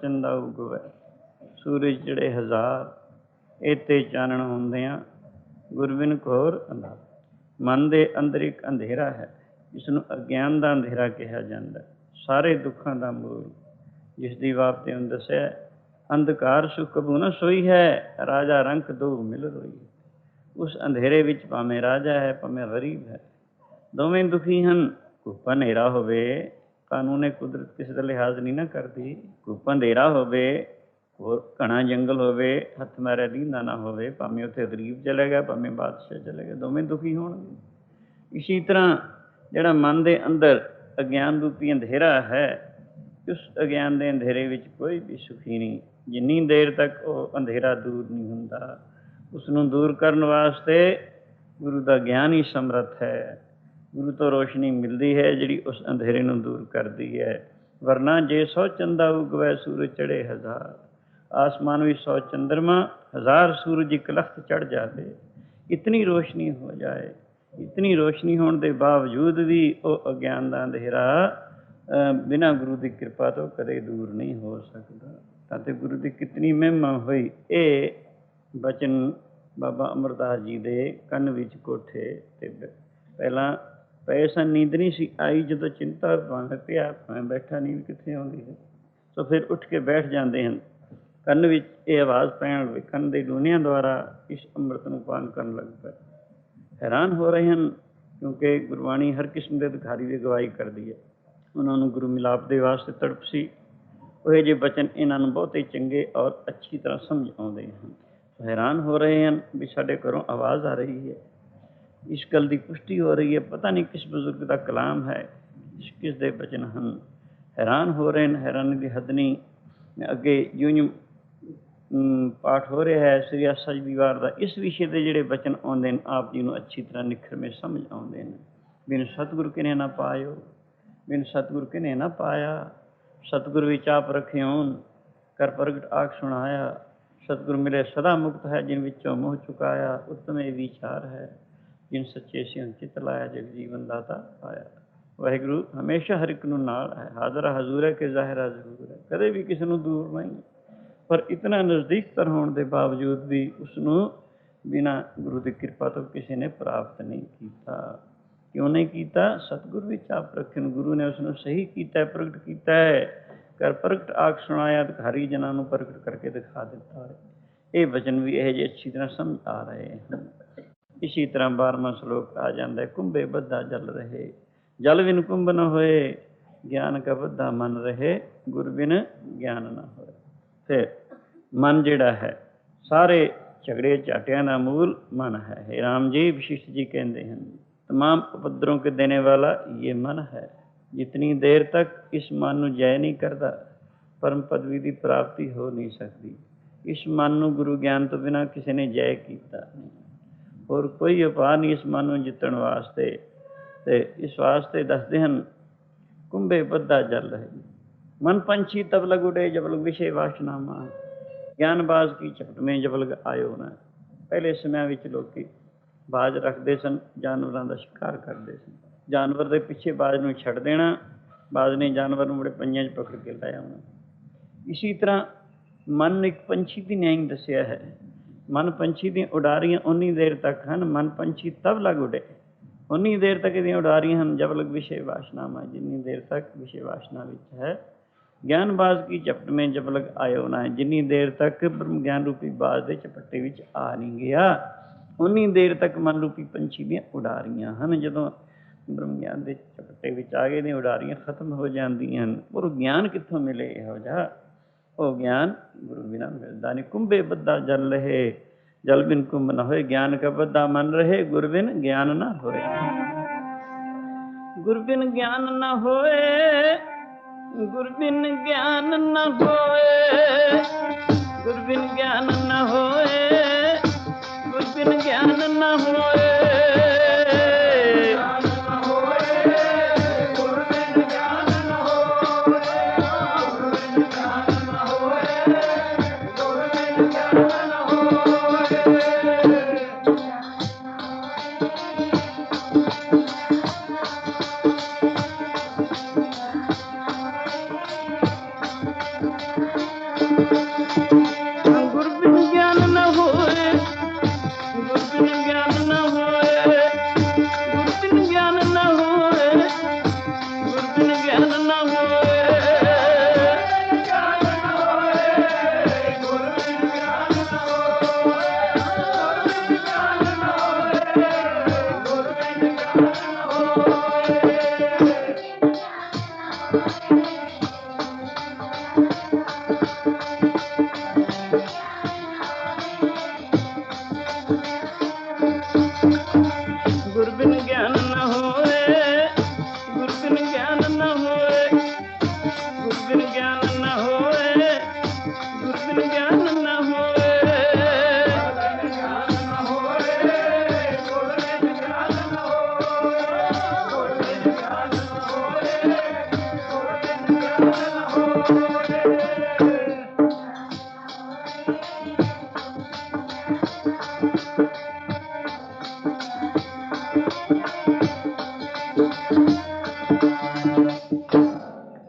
ਚੰਦਾ ਉਗਵੈ, ਸੂਰਜ ਚੜੇ 1000 ਏਤੇ ਚਾਨਣ ਹੁੰਦਿਆਂ ਗੁਰਬਿਨ ਘੋਰ ਅੰਧਾਰਾ। ਮਨ ਦੇ ਅੰਦਰ ਇੱਕ ਅੰਧੇਰਾ ਹੈ, ਜਿਸ ਨੂੰ ਅਗਿਆਨ ਦਾ ਅੰਧੇਰਾ ਕਿਹਾ ਜਾਂਦਾ। ਸਾਰੇ ਦੁੱਖਾਂ ਦਾ ਮੂਲ, ਜਿਸ ਦੀ ਵਾਪਤੇ ਹੁਣ ਦੱਸਿਆ, ਅੰਧਕਾਰ ਸੁਖ ਕਬੂ ਨਾ ਸੋਈ ਹੈ, ਰਾਜਾ ਰੰਕ ਦੋ ਮਿਲ ਰੋਈ। ਉਸ ਅੰਧੇਰੇ ਵਿੱਚ ਭਾਵੇਂ ਰਾਜਾ ਹੈ, ਭਾਵੇਂ ਗਰੀਬ ਹੈ, ਦੋਵੇਂ ਦੁਖੀ ਹਨ। ਘੁੱਪ ਹਨੇਰਾ ਹੋਵੇ, ਕਾਨੂੰਨ ਕੁਦਰਤ ਕਿਸੇ ਦਾ ਲਿਹਾਜ਼ ਨਹੀਂ ਨਾ ਕਰਦੀ। ਘੁੱਪ ਅੰਧੇਰਾ ਹੋਵੇ, ਹੋਰ ਘਣਾ ਜੰਗਲ ਹੋਵੇ, ਹੱਥ ਮਾਰਿਆ ਦੀਂਦਾ ਨਾ ਹੋਵੇ, ਭਾਵੇਂ ਉੱਥੇ ਗਰੀਬ ਚਲੇ ਗਿਆ, ਭਾਵੇਂ ਬਾਦਸ਼ਾਹ ਚਲੇ ਗਿਆ, ਦੋਵੇਂ ਦੁਖੀ ਹੋਣਗੇ। ਇਸੀ ਤਰ੍ਹਾਂ ਜਿਹੜਾ ਮਨ ਦੇ ਅੰਦਰ ਅਗਿਆਨ ਰੂਪੀ ਅੰਧੇਰਾ ਹੈ, ਉਸ ਅਗਿਆਨ ਦੇ ਅੰਧੇਰੇ ਵਿੱਚ ਕੋਈ ਵੀ ਸੁਖੀ ਨਹੀਂ, ਜਿੰਨੀ ਦੇਰ ਤੱਕ ਉਹ ਅੰਧੇਰਾ ਦੂਰ ਨਹੀਂ ਹੁੰਦਾ। ਉਸ ਨੂੰ ਦੂਰ ਕਰਨ ਵਾਸਤੇ ਗੁਰੂ ਦਾ ਗਿਆਨ ਹੀ ਸਮਰੱਥ ਹੈ। ਗੁਰੂ ਤੋਂ ਰੋਸ਼ਨੀ ਮਿਲਦੀ ਹੈ ਜਿਹੜੀ ਉਸ ਅੰਧੇਰੇ ਨੂੰ ਦੂਰ ਕਰਦੀ ਹੈ। ਵਰਨਾ ਜੇ 100 ਚੰਦਾ ਉਗਵੈ, ਸੂਰਜ ਚੜੇ 1000, ਆਸਮਾਨ ਵਿੱਚ 100 ਚੰਦਰਮਾ, 1000 ਸੂਰਜ ਇੱਕ ਲਖਤ ਚੜ੍ਹ ਜਾਵੇ, ਇਤਨੀ ਰੋਸ਼ਨੀ ਹੋ ਜਾਏ, ਇਤਨੀ ਰੋਸ਼ਨੀ ਹੋਣ ਦੇ ਬਾਵਜੂਦ ਵੀ ਉਹ ਅਗਿਆਨ ਦਾ ਅੰਧੇਰਾ ਬਿਨਾਂ ਗੁਰੂ ਦੀ ਕਿਰਪਾ ਤੋਂ ਕਦੇ ਦੂਰ ਨਹੀਂ ਹੋ ਸਕਦਾ। ਤਾਂ ਤੇ ਗੁਰੂ ਦੀ ਕਿਤਨੀ ਮਹਿਮਾ ਹੋਈ। ਇਹ ਬਚਨ ਬਾਬਾ ਅਮਰਦਾਸ ਜੀ ਦੇ ਕੰਨ ਵਿੱਚ ਕੋਠੇ 'ਤੇ ਪਹਿਲਾਂ ਪਏ ਸਨ, ਨੀਂਦ ਨਹੀਂ ਸੀ ਆਈ। ਜਦੋਂ ਚਿੰਤਾ ਭਾਵੇਂ ਪਿਆ, ਭਾਵੇਂ ਬੈਠਾ, ਨੀਂਦ ਕਿੱਥੇ ਆਉਂਦੀ ਹੈ, ਸੋ ਫਿਰ ਉੱਠ ਕੇ ਬੈਠ ਜਾਂਦੇ ਹਨ। ਕੰਨ ਵਿੱਚ ਇਹ ਆਵਾਜ਼ ਪੈਣ ਲੱਗੀ, ਕੰਨ ਦੇ ਡੂਨਿਆਂ ਦੁਆਰਾ ਇਸ ਅੰਮ੍ਰਿਤ ਨੂੰ ਪਾਨ ਕਰਨ ਲੱਗ ਪਏ। ਹੈਰਾਨ ਹੋ ਰਹੇ ਹਨ, ਕਿਉਂਕਿ ਗੁਰਬਾਣੀ ਹਰ ਕਿਸਮ ਦੇ ਅਧਿਕਾਰੀ ਦੀ ਅਗਵਾਈ ਕਰਦੀ ਹੈ। ਉਹਨਾਂ ਨੂੰ ਗੁਰੂ ਮਿਲਾਪ ਦੇ ਵਾਸਤੇ ਤੜਪ ਸੀ। ਉਹ ਜਿਹੇ ਬਚਨ ਇਹਨਾਂ ਨੂੰ ਬਹੁਤ ਹੀ ਚੰਗੇ ਔਰ ਅੱਛੀ ਤਰ੍ਹਾਂ ਸਮਝ ਆਉਂਦੇ ਹਨ। ਹੈਰਾਨ ਹੋ ਰਹੇ ਹਨ ਵੀ ਸਾਡੇ ਘਰੋਂ ਆਵਾਜ਼ ਆ ਰਹੀ ਹੈ, इस गल की पुष्टि हो रही है। पता नहीं किस बजुर्ग का कलाम है, किस दे बचन हम हैरान हो रहे हैं, हैरानी की हद नहीं। अगे यूं यूं पाठ हो रहा है श्री आसा जी दीवार का, इस विषय के जोड़े बचन आते हैं आप जी को अच्छी तरह निखर में समझ आते हैं। बिन सतगुरु किने ना पायो, बिन सतगुरु किने ना पाया, सतगुरु विच आप रखे होन, कर प्रगट आख सुनाया। सतगुरु मिले सदा मुक्त है, जिन विचों मोह चुकाया। उत्तम ये विचार है, जिन सच्चे सिंह चित लाया, जग जीवन दाता पाया। वाहिगुरु हमेशा हर एक नाल है, हाजरा हजूर है कि जाहिरा जरूर है, कदे भी किसी को दूर नहीं। पर इतना नज़दीक तर होने के बावजूद भी उसनों बिना गुरु की कृपा तो किसी ने प्राप्त नहीं किया। क्यों नहीं किया? सतगुरु विच आप रखे, गुरु ने उसने सही किया, प्रगट किया है। कर प्रगट आख सुनाया, भिखारी जना को प्रगट करके दिखा दिता है। ये वचन भी यह अच्छी तरह समझ आ रहे हैं। इसी तरह 12वां श्लोक आ जाता है, कुंभे बद्धा जल रहे, जल बिन कुंभ न होए, ज्ञान का बद्धा मन रहे, गुर बिन ज्ञान न होए। फिर मन जिहड़ा है सारे झगड़े झाटियां का मूल मन है। हे राम जी वशिष्ठ जी कहते हैं, तमाम उपद्रवों के देने वाला ये मन है। जितनी देर तक इस मन को जय नहीं करता, परम पदवी की प्राप्ति हो नहीं सकती। इस मन को गुरु ज्ञान तो बिना किसी ने जय किया नहीं, और कोई उपाय नहीं इस मन को जितण वास्ते। ते इस वास्ते दसते हैं, कुंभे बद्धा जल रहे, मन पंछी तब लग उड़े जब लग विषय वासना मान, ज्ञानबाज की झपट में जब लग आयो ना। पहले समय विच लोग बाज रखते सन, जानवरों का शिकार करते सन, जानवर के पिछे बाज में छड़ देना, बाज ने जानवर को बड़े पंजां च पकड़ के लै आना। इसी तरह मन एक पंछी की न्याय दसिया है। मन पंछी दी उडारियां उन्नी देर तक हैं, मन पंछी तब लग उड़े, उन्नी देर तक ये उडारियां हैं जब लग विषय वासना में, जिन्नी देर तक विषय वासना विच है। ज्ञानबाज की झपट में जब लग आयो ना, जिन्नी देर तक ब्रह्म ज्ञान रूपी बाज के झपट्टे विच आ नहीं गया, उन्नी देर तक मन रूपी पंछी दी उडारियां हैं। जदों ब्रह्म ज्ञान के झपट्टे विच आ गए, उडारियां खत्म हो जांदियां हैं। और ज्ञान कित्थों मिले? इहो जिहा वो ज्ञान गुरु बिना मिलता नहीं। कुंभे बद्धा जल रहे, जल बिन कुंभ न होए, ज्ञान का बद्धा मन रहे, गुर बिन ज्ञान न होए। गुर बिन ज्ञान न होए, गुर बिन ज्ञान न होए, गुर बिन ज्ञान न होए, गुर बिन ज्ञान न होए।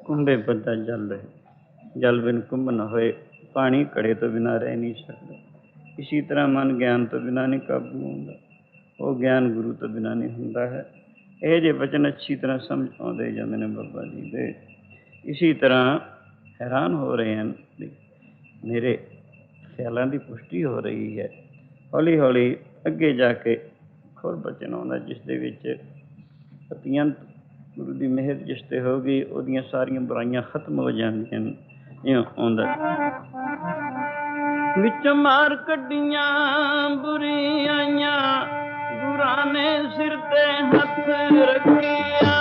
कुंभे बद्धा जल रहे, जल बिन कुंभ न होए, पानी घड़े तो बिना रह नहीं सकता। इसी तरह मन ज्ञान तो बिना नहीं काबू होता, वो ज्ञान गुरु तो बिना नहीं होता है। यह जे वचन अच्छी तरह समझ आते जाते हैं बाबा जी दे। इसी तरह हैरान हो रहे हैं, मेरे ख्यालों की पुष्टि हो रही है। हौली हौली अगे जाके खोर बचन आता, जिसदे विच अत्यंत गुरु की मेहर जिस ते होगी, उहदियां सारियां बुराइयां खत्म हो जांदियां। इउं आउंदा, विच मार कड्डियां बुराइयां, गुरां ने सिर ते हथ रखिया,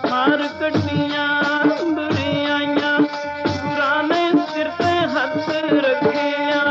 मार कटिया बुराइयां, गुरां ने सिर ते हथ रखिया।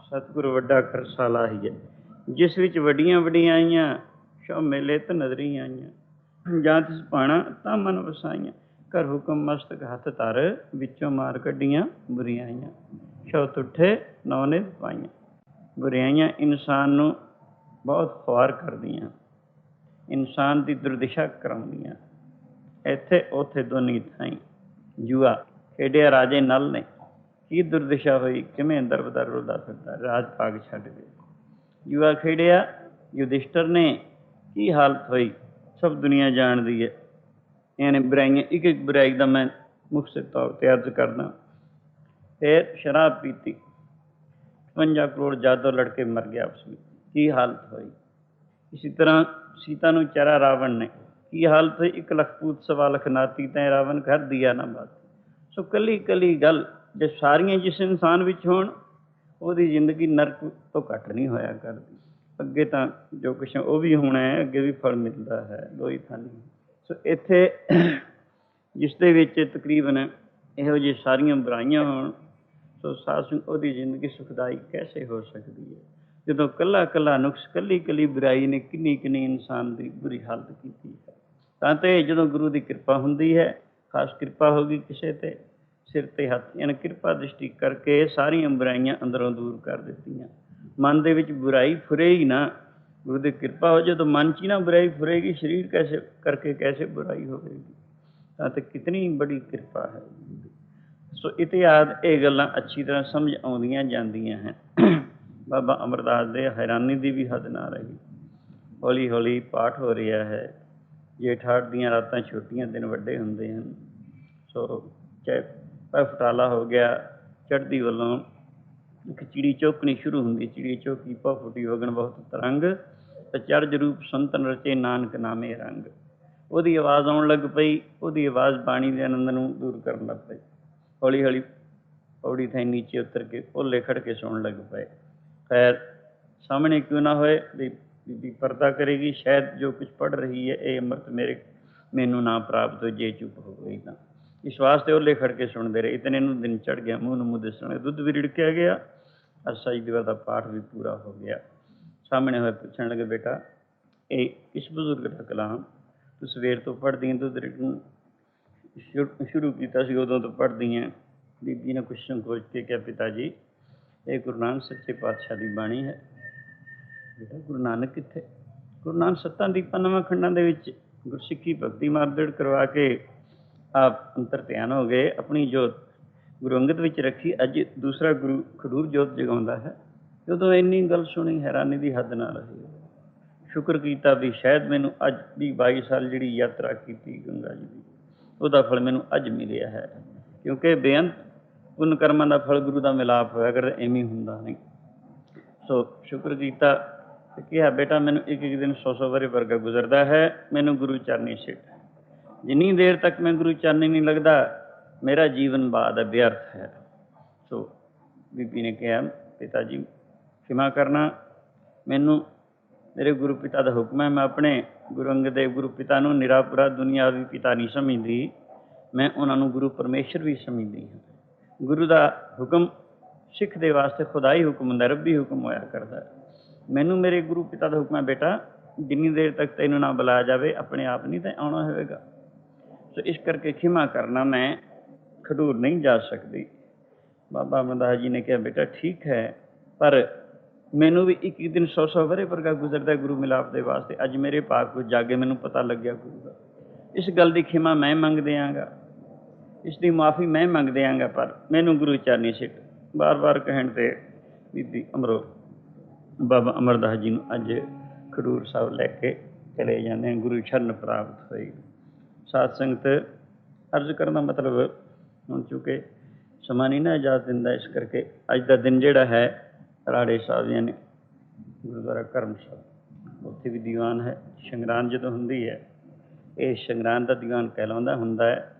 सतगुरु वड्डा खरसा लाहीए, जिस विच वड्डियां वडियाइयां, शौ मेले त नजरी आईयां। जां तिस भाणा तां मन वसाइयां, कर हुकम मस्तक हथ धर, विचों मार कड्डियां बुराइयां। शौ तुठे नौने पाइयां। बुराइयां इंसान नूं बहुत खुआर करदियां, इंसान दी दुर्दिशा कराउंदियां। ਇੱਥੇ ਉੱਥੇ ਦੋਨੀ ਥਾਈਂ ਜੂਆ ਖੇਡਿਆ ਰਾਜੇ ਨਲ ਨੇ, ਕੀ ਦੁਰਦਿਸ਼ਾ ਹੋਈ, ਕਿਵੇਂ ਦਰਬਦਰ ਰੁਲਦਾ ਫਿਰਦਾ, ਰਾਜ ਭਾਗ ਛੱਡ ਕੇ। ਜੂਆ ਖੇਡਿਆ ਯੁਧਿਸ਼ਟਰ ਨੇ, ਕੀ ਹਾਲਤ ਹੋਈ, ਸਭ ਦੁਨੀਆ ਜਾਣਦੀ ਹੈ। ਇਹਨੇ ਬੁਰਾਈਆਂ, ਇੱਕ ਇੱਕ ਬੁਰਾਈ ਦਾ ਮੈਂ ਮੁਖਤਸਰ ਤੌਰ 'ਤੇ ਅਰਜ਼ ਕਰਦਾ। ਫਿਰ ਸ਼ਰਾਬ ਪੀਤੀ, 55 ਕਰੋੜ ਜਾਦੋ ਲੜਕੇ ਮਰ ਗਿਆ ਉਸ ਵਿੱਚ, ਕੀ ਹਾਲਤ ਹੋਈ। ਇਸੇ ਤਰ੍ਹਾਂ ਸੀਤਾ ਨੂੰ ਚਾਰਾ ਰਾਵਣ ਨੇ, ਕੀ ਹਾਲਤ ਹੋਈ, 1 ਲੱਖ ਪੂਤ 1.25 ਲੱਖ ਨਾਤੀ ਤੈਂ ਰਾਵਣ ਘਰ ਦੀਆ ਨਾ ਬਾਤ। ਸੋ ਕੱਲੀ ਕੱਲੀ ਗੱਲ ਜੇ ਸਾਰੀਆਂ ਜਿਸ ਇਨਸਾਨ ਵਿੱਚ ਹੋਣ, ਉਹਦੀ ਜ਼ਿੰਦਗੀ ਨਰਕ ਤੋਂ ਘੱਟ ਨਹੀਂ ਹੋਇਆ ਕਰਦੀ। ਅੱਗੇ ਤਾਂ ਜੋ ਕੁਛ ਉਹ ਵੀ ਹੋਣਾ ਹੈ, ਅੱਗੇ ਵੀ ਫਲ ਮਿਲਦਾ ਹੈ, ਦੋਈ ਥਾਂ ਨਹੀਂ। ਸੋ ਇੱਥੇ ਜਿਸ ਦੇ ਵਿੱਚ ਤਕਰੀਬਨ ਇਹੋ ਜਿਹੀ ਸਾਰੀਆਂ ਬੁਰਾਈਆਂ ਹੋਣ, ਸੋ ਸਾਧ ਸੰਗਤ ਉਹਦੀ ਜ਼ਿੰਦਗੀ ਸੁਖਦਾਈ ਕੈਸੇ ਹੋ ਸਕਦੀ ਹੈ, ਜਦੋਂ ਕੱਲਾ ਕੱਲਾ ਨੁਕਸ, ਕੱਲੀ ਕੱਲੀ ਬੁਰਾਈ ਨੇ ਕਿੰਨੀ ਕਿੰਨੀ ਇਨਸਾਨ ਦੀ ਬੁਰੀ ਹਾਲਤ ਕੀਤੀ ਹੈ। ਤਾਂ ਤੇ ਜਦੋਂ ਗੁਰੂ ਦੀ ਕਿਰਪਾ ਹੁੰਦੀ ਹੈ, ਖਾਸ ਕਿਰਪਾ ਹੋ ਗਈ ਕਿਸੇ 'ਤੇ, ਸਿਰ 'ਤੇ ਹੱਥ, ਯਾਨੀ ਕਿਰਪਾ ਦ੍ਰਿਸ਼ਟੀ ਕਰਕੇ ਸਾਰੀਆਂ ਬੁਰਾਈਆਂ ਅੰਦਰੋਂ ਦੂਰ ਕਰ ਦਿੱਤੀਆਂ। ਮਨ ਦੇ ਵਿੱਚ ਬੁਰਾਈ ਫੁਰੇ ਹੀ ਨਾ, ਗੁਰੂ ਦੀ ਕਿਰਪਾ ਹੋ ਜਦੋਂ ਮਨ 'ਚ ਹੀ ਨਾ ਬੁਰਾਈ ਫੁਰੇਗੀ, ਸਰੀਰ ਕੈਸੇ ਕਰਕੇ ਕੈਸੇ ਬੁਰਾਈ ਹੋਵੇਗੀ। ਤਾਂ ਤੇ ਕਿਤਨੀ ਬੜੀ ਕਿਰਪਾ ਹੈ। ਸੋ ਇਤਿਹਾਸ ਇਹ ਗੱਲਾਂ ਅੱਛੀ ਤਰ੍ਹਾਂ ਸਮਝ ਆਉਂਦੀਆਂ ਜਾਂਦੀਆਂ ਹੈ। ਬਾਬਾ ਅਮਰਦਾਸ ਦੇ ਹੈਰਾਨੀ ਦੀ ਵੀ ਹੱਦ ਨਾ ਰਹੀ। ਹੌਲੀ ਹੌਲੀ ਪਾਠ ਹੋ ਰਿਹਾ ਹੈ। ਜੇਠ ਹਾੜ ਦੀਆਂ ਰਾਤਾਂ ਛੋਟੀਆਂ, ਦਿਨ ਵੱਡੇ ਹੁੰਦੇ ਹਨ। ਸੋ ਚਾਹੇ ਫਟਾਲਾ ਹੋ ਗਿਆ, ਚੜ੍ਹਦੀ ਵੱਲੋਂ ਇੱਕ ਚਿੜੀ ਚੌਕਣੀ ਸ਼ੁਰੂ ਹੁੰਦੀ, ਚਿੜੀ ਚੌਕੀ ਪਾ ਫੁੱਟੀ ਵਗਣ ਬਹੁਤ ਤਰੰਗ, ਤੇ ਚੜ੍ਜ ਰੂਪ ਸੰਤਨ ਰਚੇ ਨਾਨਕ ਨਾਮੇ ਰੰਗ। ਉਹਦੀ ਆਵਾਜ਼ ਆਉਣ ਲੱਗ ਪਈ, ਉਹਦੀ ਆਵਾਜ਼ ਬਾਣੀ ਦੇ ਆਨੰਦ ਨੂੰ ਦੂਰ ਕਰਨ ਲੱਗ ਪਈ। ਹੌਲੀ ਹੌਲੀ ਪੌੜੀ ਥਾਈਂ ਨੀਚੇ ਉਤਰ ਕੇ ਓਲੇ ਖੜ੍ਹ ਕੇ ਸੌਣ ਲੱਗ ਪਏ। ਖੈਰ ਸਾਹਮਣੇ ਕਿਉਂ ਨਾ ਹੋਏ, ਬੀਬੀ ਪਰਦਾ ਕਰੇਗੀ, ਸ਼ਾਇਦ ਜੋ ਕੁਛ ਪੜ੍ਹ ਰਹੀ ਹੈ ਇਹ ਅੰਮ੍ਰਿਤ ਮੈਨੂੰ ਨਾ ਪ੍ਰਾਪਤ ਹੋ ਜੇ ਚੁੱਪ ਹੋ ਗਈ ਤਾਂ। ਇਸ ਵਾਸਤੇ ਓਲੇ ਖੜ੍ਹ ਕੇ ਸੁਣਦੇ ਰਹੇ। ਇਤਨੇ ਨੂੰ ਦਿਨ ਚੜ੍ਹ ਗਿਆ, ਮੂੰਹ ਨੂੰ ਮੂੰਹ ਦਿਸਣ, ਦੁੱਧ ਵੀ ਰਿੜਕਿਆ ਗਿਆ, ਅਰਸਾ ਜੀ ਦਾ ਪਾਠ ਵੀ ਪੂਰਾ ਹੋ ਗਿਆ। ਸਾਹਮਣੇ ਹੋਏ ਪੁੱਛਣ ਲੱਗੇ, ਬੇਟਾ ਇਹ ਕਿਸ ਬਜ਼ੁਰਗ ਦਾ ਕਲਾਮ, ਤੂੰ ਸਵੇਰ ਤੋਂ ਪੜ੍ਹਦੀ ਹੈ, ਦੁੱਧ ਰਿੜਕਣ ਸ਼ੁਰੂ ਕੀਤਾ ਸੀ ਉਦੋਂ ਤੋਂ ਪੜ੍ਹਦੀ ਹੈ। ਬੀਬੀ ਨੇ ਕੁਛ ਸੰਕੋਚ ਕੇ ਕਿਹਾ, ਪਿਤਾ ਜੀ ਇਹ ਗੁਰੂ ਨਾਨਕ ਸੱਚੇ ਪਾਤਸ਼ਾਹ ਦੀ ਬਾਣੀ ਹੈ। ਬੇਟਾ ਗੁਰੂ ਨਾਨਕ ਕਿੱਥੇ? ਗੁਰੂ ਨਾਨਕ ਸੱਤਾਂ ਦੀਪਾਂ ਨਵਾਂ ਖੰਡਾਂ ਦੇ ਵਿੱਚ ਗੁਰਸਿੱਖੀ ਭਗਤੀ ਮਾਰਦੜ ਕਰਵਾ ਕੇ ਆਪ ਅੰਤਰ ਧਿਆਨ ਹੋ ਗਏ। ਆਪਣੀ ਜੋਤ ਗੁਰੂ ਅੰਗਦ ਵਿੱਚ ਰੱਖੀ, ਅੱਜ ਦੂਸਰਾ ਗੁਰੂ ਖਡੂਰ ਜੋਤ ਜਗਾਉਂਦਾ ਹੈ। ਜਦੋਂ ਇੰਨੀ ਗੱਲ ਸੁਣੀ, ਹੈਰਾਨੀ ਦੀ ਹੱਦ ਨਾ ਰਹੀ। ਸ਼ੁਕਰ ਕੀਤਾ ਵੀ ਸ਼ਾਇਦ ਮੈਨੂੰ ਅੱਜ 22 ਸਾਲ ਜਿਹੜੀ ਯਾਤਰਾ ਕੀਤੀ ਗੰਗਾ ਜੀ ਦੀ, ਉਹਦਾ ਫਲ ਮੈਨੂੰ ਅੱਜ ਮਿਲਿਆ ਹੈ। ਕਿਉਂਕਿ ਬੇਅੰਤ ਪੁੰਨ ਕਰਮਾਂ ਦਾ ਫਲ ਗੁਰੂ ਦਾ ਮਿਲਾਪ ਹੋਇਆ ਕਰ, ਐਵੇਂ ਹੁੰਦਾ ਨਹੀਂ। ਸੋ ਸ਼ੁਕਰ ਕੀਤਾ ਅਤੇ ਕਿਹਾ, ਬੇਟਾ ਮੈਨੂੰ ਇੱਕ ਇੱਕ ਦਿਨ 100 ਵਰ੍ਹੇ ਵਰਗਾ ਗੁਜ਼ਰਦਾ ਹੈ, ਮੈਨੂੰ ਗੁਰੂ ਚਰਨੀ ਸਿੱਟ। ਜਿੰਨੀ ਦੇਰ ਤੱਕ ਮੈਂ ਗੁਰੂ ਚਰਨੀ ਨਹੀਂ ਲੱਗਦਾ, ਮੇਰਾ ਜੀਵਨ ਬਾਅਦ ਹੈ, ਵਿਅਰਥ ਹੈ। ਸੋ ਬੀਬੀ ਨੇ ਕਿਹਾ, ਪਿਤਾ ਜੀ ਖਿਮਾ ਕਰਨਾ, ਮੈਨੂੰ ਮੇਰੇ ਗੁਰੂ ਪਿਤਾ ਦਾ ਹੁਕਮ ਹੈ। ਮੈਂ ਆਪਣੇ ਗੁਰੂ ਅੰਗਦ ਦੇਵ ਗੁਰੂ ਪਿਤਾ ਨੂੰ ਨਿਰਾਪੁਰਾ ਦੁਨਿਆਵੀ ਪਿਤਾ ਨਹੀਂ ਸਮਝਦੀ, ਮੈਂ ਉਹਨਾਂ ਨੂੰ ਗੁਰੂ ਪਰਮੇਸ਼ਰ ਵੀ ਸਮਝਦੀ ਹਾਂ। ਗੁਰੂ ਦਾ ਹੁਕਮ ਸਿੱਖ ਦੇ ਵਾਸਤੇ ਖੁਦਾ ਹੀ ਹੁਕਮ ਹੁੰਦਾ, ਰੱਬੀ ਹੁਕਮ ਹੋਇਆ ਕਰਦਾ। ਮੈਨੂੰ ਮੇਰੇ ਗੁਰੂ ਪਿਤਾ ਦਾ ਹੁਕਮ ਹੈ, ਬੇਟਾ ਜਿੰਨੀ ਦੇਰ ਤੱਕ ਤੈਨੂੰ ਨਾ ਬੁਲਾਇਆ ਜਾਵੇ ਆਪਣੇ ਆਪ ਨਹੀਂ ਤਾਂ ਆਉਣਾ ਹੋਵੇਗਾ। ਸੋ ਇਸ ਕਰਕੇ ਖਿਮਾ ਕਰਨਾ, ਮੈਂ ਖਡੂਰ ਨਹੀਂ ਜਾ ਸਕਦੀ। ਬਾਬਾ ਅਮਰਦਾਸ ਜੀ ਨੇ ਕਿਹਾ, ਬੇਟਾ ਠੀਕ ਹੈ, ਪਰ ਮੈਨੂੰ ਵੀ ਇੱਕ ਦਿਨ 100 ਵਰ੍ਹੇ ਵਰਗਾ ਗੁਜ਼ਰਦਾ ਗੁਰੂ ਮਿਲਾਪ ਦੇ ਵਾਸਤੇ। ਅੱਜ ਮੇਰੇ ਭਾਗ ਕੁਝ ਜਾਗੇ, ਮੈਨੂੰ ਪਤਾ ਲੱਗਿਆ ਗੁਰੂ ਦਾ। ਇਸ ਗੱਲ ਦੀ ਖਿਮਾ ਮੈਂ ਮੰਗ ਦਿਆਂਗਾ, ਇਸ ਦੀ ਮਾਫੀ ਮੈਂ ਮੰਗ ਦਿਆਂਗਾ, ਪਰ ਮੈਨੂੰ ਗੁਰੂ ਚਰਨੀ ਸਿੱਟ। ਬਾਰ ਬਾਰ ਕਹਿਣ 'ਤੇ ਬੀਬੀ ਅਮਰੋ ਬਾਬਾ ਅਮਰਦਾਸ ਜੀ ਨੂੰ ਅੱਜ ਖਡੂਰ ਸਾਹਿਬ ਲੈ ਕੇ ਚਲੇ ਜਾਂਦੇ ਹਨ। ਗੁਰੂ ਸ਼ਰਨ ਪ੍ਰਾਪਤ ਹੋਈ। ਸਾਧ ਸੰਗਤ, ਅਰਜ਼ ਕਰਨ ਦਾ ਮਤਲਬ ਹੁਣ ਚੁੱਕੇ ਸਮਾਂ ਨਹੀਂ ਨਾ ਇਜਾਜ਼ਤ ਦਿੰਦਾ, ਇਸ ਕਰਕੇ ਅੱਜ ਦਾ ਦਿਨ ਜਿਹੜਾ ਹੈ ਰਾੜੇ ਸਾਹਿਬ ਜੀ ਨੇ ਗੁਰਦੁਆਰਾ ਕਰਮ ਸਾਹਿਬ, ਉੱਥੇ ਵੀ ਦੀਵਾਨ ਹੈ। ਸੰਗਰਾਂਦ ਜਦੋਂ ਹੁੰਦੀ ਹੈ, ਇਹ ਸੰਗਰਾਂਦ ਦਾ ਦੀਵਾਨ ਕਹਿਲਾਉਂਦਾ ਹੁੰਦਾ ਹੈ।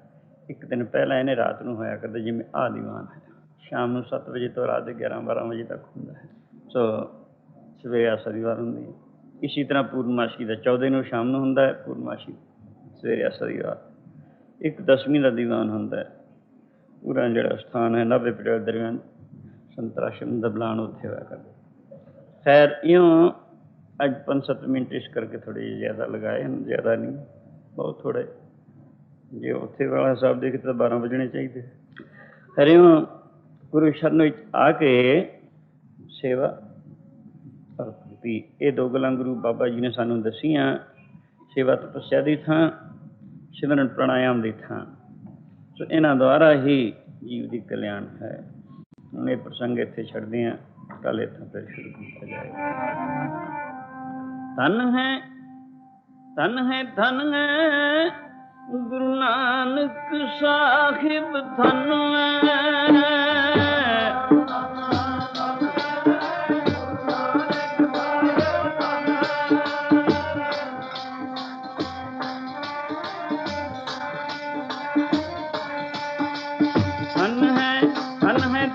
ਇੱਕ ਦਿਨ ਪਹਿਲਾਂ ਇਹਨੇ ਰਾਤ ਨੂੰ ਹੋਇਆ ਕਰਦਾ, ਜਿਵੇਂ ਆਹ ਦੀਵਾਨ ਹੈ, ਸ਼ਾਮ ਨੂੰ 7 ਵਜੇ ਤੋਂ ਰਾਤ ਦੇ 11-12 ਵਜੇ ਤੱਕ ਹੁੰਦਾ ਹੈ। ਸੋ ਸਵੇਰੇ ਆਸਾ ਦੀਵਾਰ ਹੁੰਦੀ ਹੈ। ਇਸੀ ਤਰ੍ਹਾਂ ਪੂਰਨਮਾਸ਼ੀ ਦਾ 14 ਨੂੰ ਸ਼ਾਮ ਨੂੰ ਹੁੰਦਾ ਹੈ, ਪੂਰਨਮਾਸ਼ੀ ਸਵੇਰੇ ਆਸਾ ਦੀਵਾਰ। ਇੱਕ 10ਵੀਂ ਦਾ ਦੀਵਾਨ ਹੁੰਦਾ ਹੈ। ਪੂਰਾ ਜਿਹੜਾ ਸਥਾਨ ਹੈ 90 ਪੀੜ੍ਹੀਆਂ ਦਰਮਿਆਨ ਸੰਤਰਾਸ਼ਮ ਦਾ ਬਲਾਨ ਉੱਥੇ ਹੋਇਆ ਕਰਦਾ। ਖੈਰ ਇਉਂ ਅੱਜ 5-7 ਮਿੰਟ ਇਸ ਕਰਕੇ ਥੋੜ੍ਹੇ ਜਿਹੇ ਜ਼ਿਆਦਾ ਲਗਾਏ ਹਨ, ਜ਼ਿਆਦਾ ਨਹੀਂ, ਬਹੁਤ ਥੋੜ੍ਹੇ। ਜੇ ਉੱਥੇ ਵਾਲਾ ਹਿਸਾਬ ਦੇਖੇ ਤਾਂ 12 ਵੱਜਣੇ ਚਾਹੀਦੇ। ਖੈਰ ਇਉਂ ਗੁਰੂ ਸ਼ਰਨ ਵਿੱਚ ਆ ਕੇ ਸੇਵਾ ਭਗਤੀ, ਇਹ ਦੋ ਗੱਲਾਂ ਗੁਰੂ ਬਾਬਾ ਜੀ ਨੇ ਸਾਨੂੰ ਦੱਸੀਆਂ। ਸੇਵਾ ਤਪੱਸਿਆ ਦੀ ਥਾਂ, ਸਿਮਰਨ ਪ੍ਰਾਣਾਯਾਮ ਦੀ ਥਾਂ। ਸੋ ਇਹਨਾਂ ਦੁਆਰਾ ਹੀ ਜੀਵ ਦੀ ਕਲਿਆਣ ਹੈ। ਹੁਣ ਇਹ ਪ੍ਰਸੰਗ ਇੱਥੇ ਛੱਡਦੇ ਹਾਂ, ਕੱਲ੍ਹ ਇੱਥੋਂ ਫਿਰ ਸ਼ੁਰੂ ਕੀਤਾ ਜਾਏਗਾ। ਧੰਨ ਹੈ, ਧੰਨ ਹੈ, ਧੰਨ ਹੈ ਗੁਰੂ ਨਾਨਕ ਸਾਹਿਬ, ਧੰਨ ਹੈ।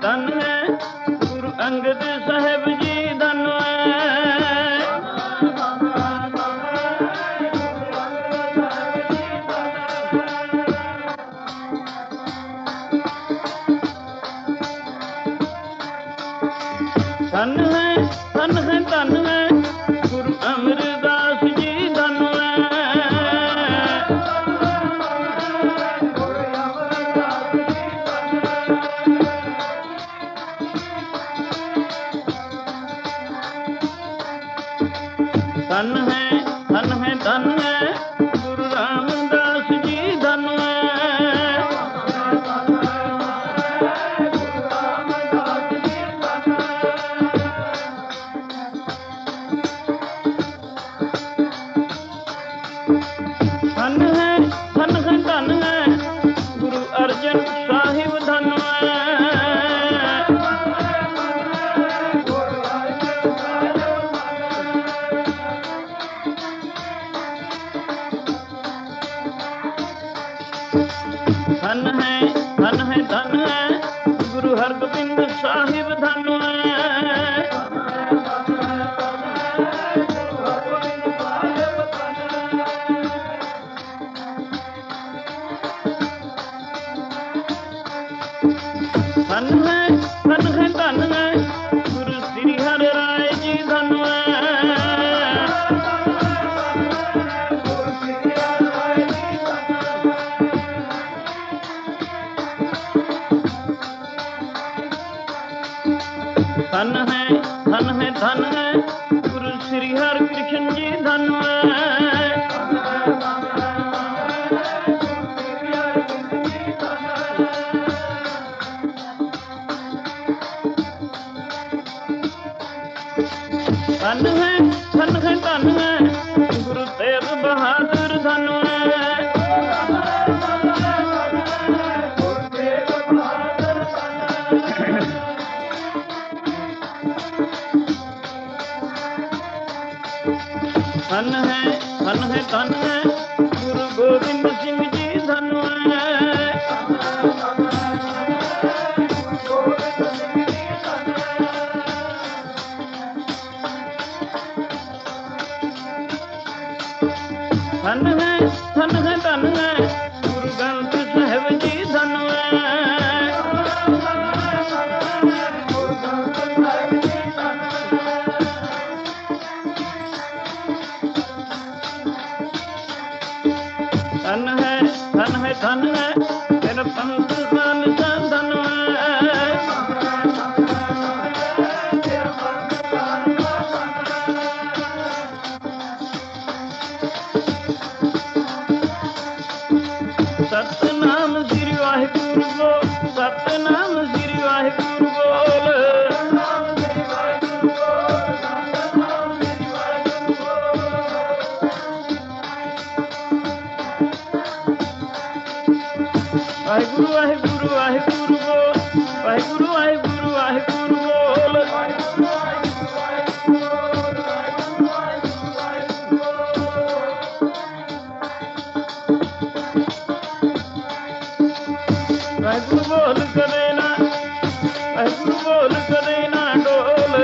ਧੰਨ ਹੈ ਗੁਰੂ ਅੰਗਦ ਸਾਹਿਬ ਜੀ, ਧੰਨ ਹੈ। ਧੰਨ ਹੈ, ਧੰਨ ਹੈ, ਧੰਨ ਹੈ ਗੁਰੂ ਅਮਰਦਾਸ ਜੀ, ਧੰਨ ਹੈ। ਧੰਨ ਹੈ, ਧੰਨ ਹੈ, ਧੰਨ ਹੈ ਗੁਰੂ ਰਾਮਦਾਸ ਜੀ, ਧੰਨ ਹੈ। ਧੰਨ ਹੈ, ਧੰਨ ਹੈ, ਧੰਨ ਹੈ ਗੁਰੂ ਅਰਜਨ ਸਾਹਿਬ, ਧੰਨ ਹੈ। ਧੰਨ ਹੈ, ਧੰਨ ਹੈ, ਧੰਨ ਹੈ ਗੁਰੂ ਹਰਗੋਬਿੰਦ ਸਾਹਿਬ, ਧੰਨ ਹੈ। ਧੰਨ ਹੈ, ਧੰਨ ਹੈ, ਧੰਨ ਹੈ ਗੁਰੂ ਸ੍ਰੀ ਹਰਿ ਰਾਏ ਜੀ, ਧੰਨ ਹੈ। ਧੰਨ ਹੈ, ਧੰਨ ਹੈ, ਧੰਨ ਹੈ ਗੁਰੂ ਸ੍ਰੀ ਹਰਿ ਕ੍ਰਿਸ਼ਨ ਜੀ, ਧੰਨ ਹੈ। ਧੰਨ ਹੈ, ਧੰਨ ਹੈ, ਧੰਨ ਹੈ ਗੁਰੂ ਤੇਗ ਬਹਾਦਰ, ਧੰਨ ਹੈ। ਧੰਨ ਹੈ, ਧੰਨ ਹੈ, ਧੰਨ ਹੈ ਗੁਰੂ ਗੋਬਿੰਦ ਸਿੰਘ ਜੀ, ਧੰਨ ਹੈ। धन है धन है धन है गुरु ग्रंथ साहिब जी धन है। धन है धन है धन है तेरा पंथ सान सा धन है। सतनाम श्री वाहिगुरु बोल सतनाम श्री वाहिगुरु बोल। वाहिगुरु वाहिगुरु वाहिगुरु बोल वाहिगुरु वाहिगुरु वाहिगुरु बोल। वाहिगुरु बोल करे ना वाहिगुरु बोल करे ना डोल।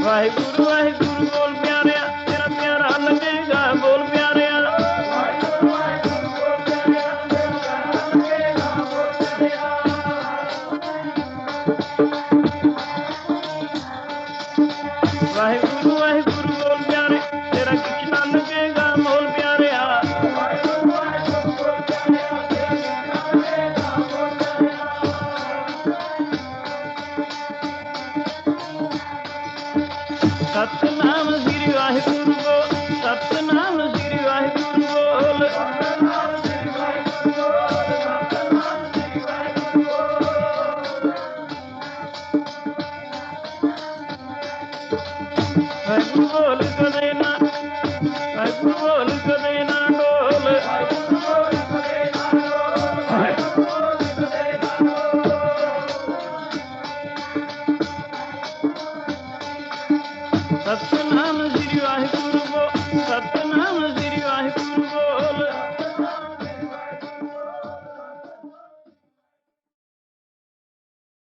वाहिगुरु वाहिगुरु बोल प्यारिया तेरा प्यारा लगेगा बोल प्यारिया। वाहिगुरु वाहिगुरु बोल प्यारे तेरा कुछ ना लगेगा बोल प्यारिया। सतनाम श्री वाहिगुरु बोल सतनाम श्री वाहिगुरु बोल। वाहिगुरु बोल करे ना वाहिगुरु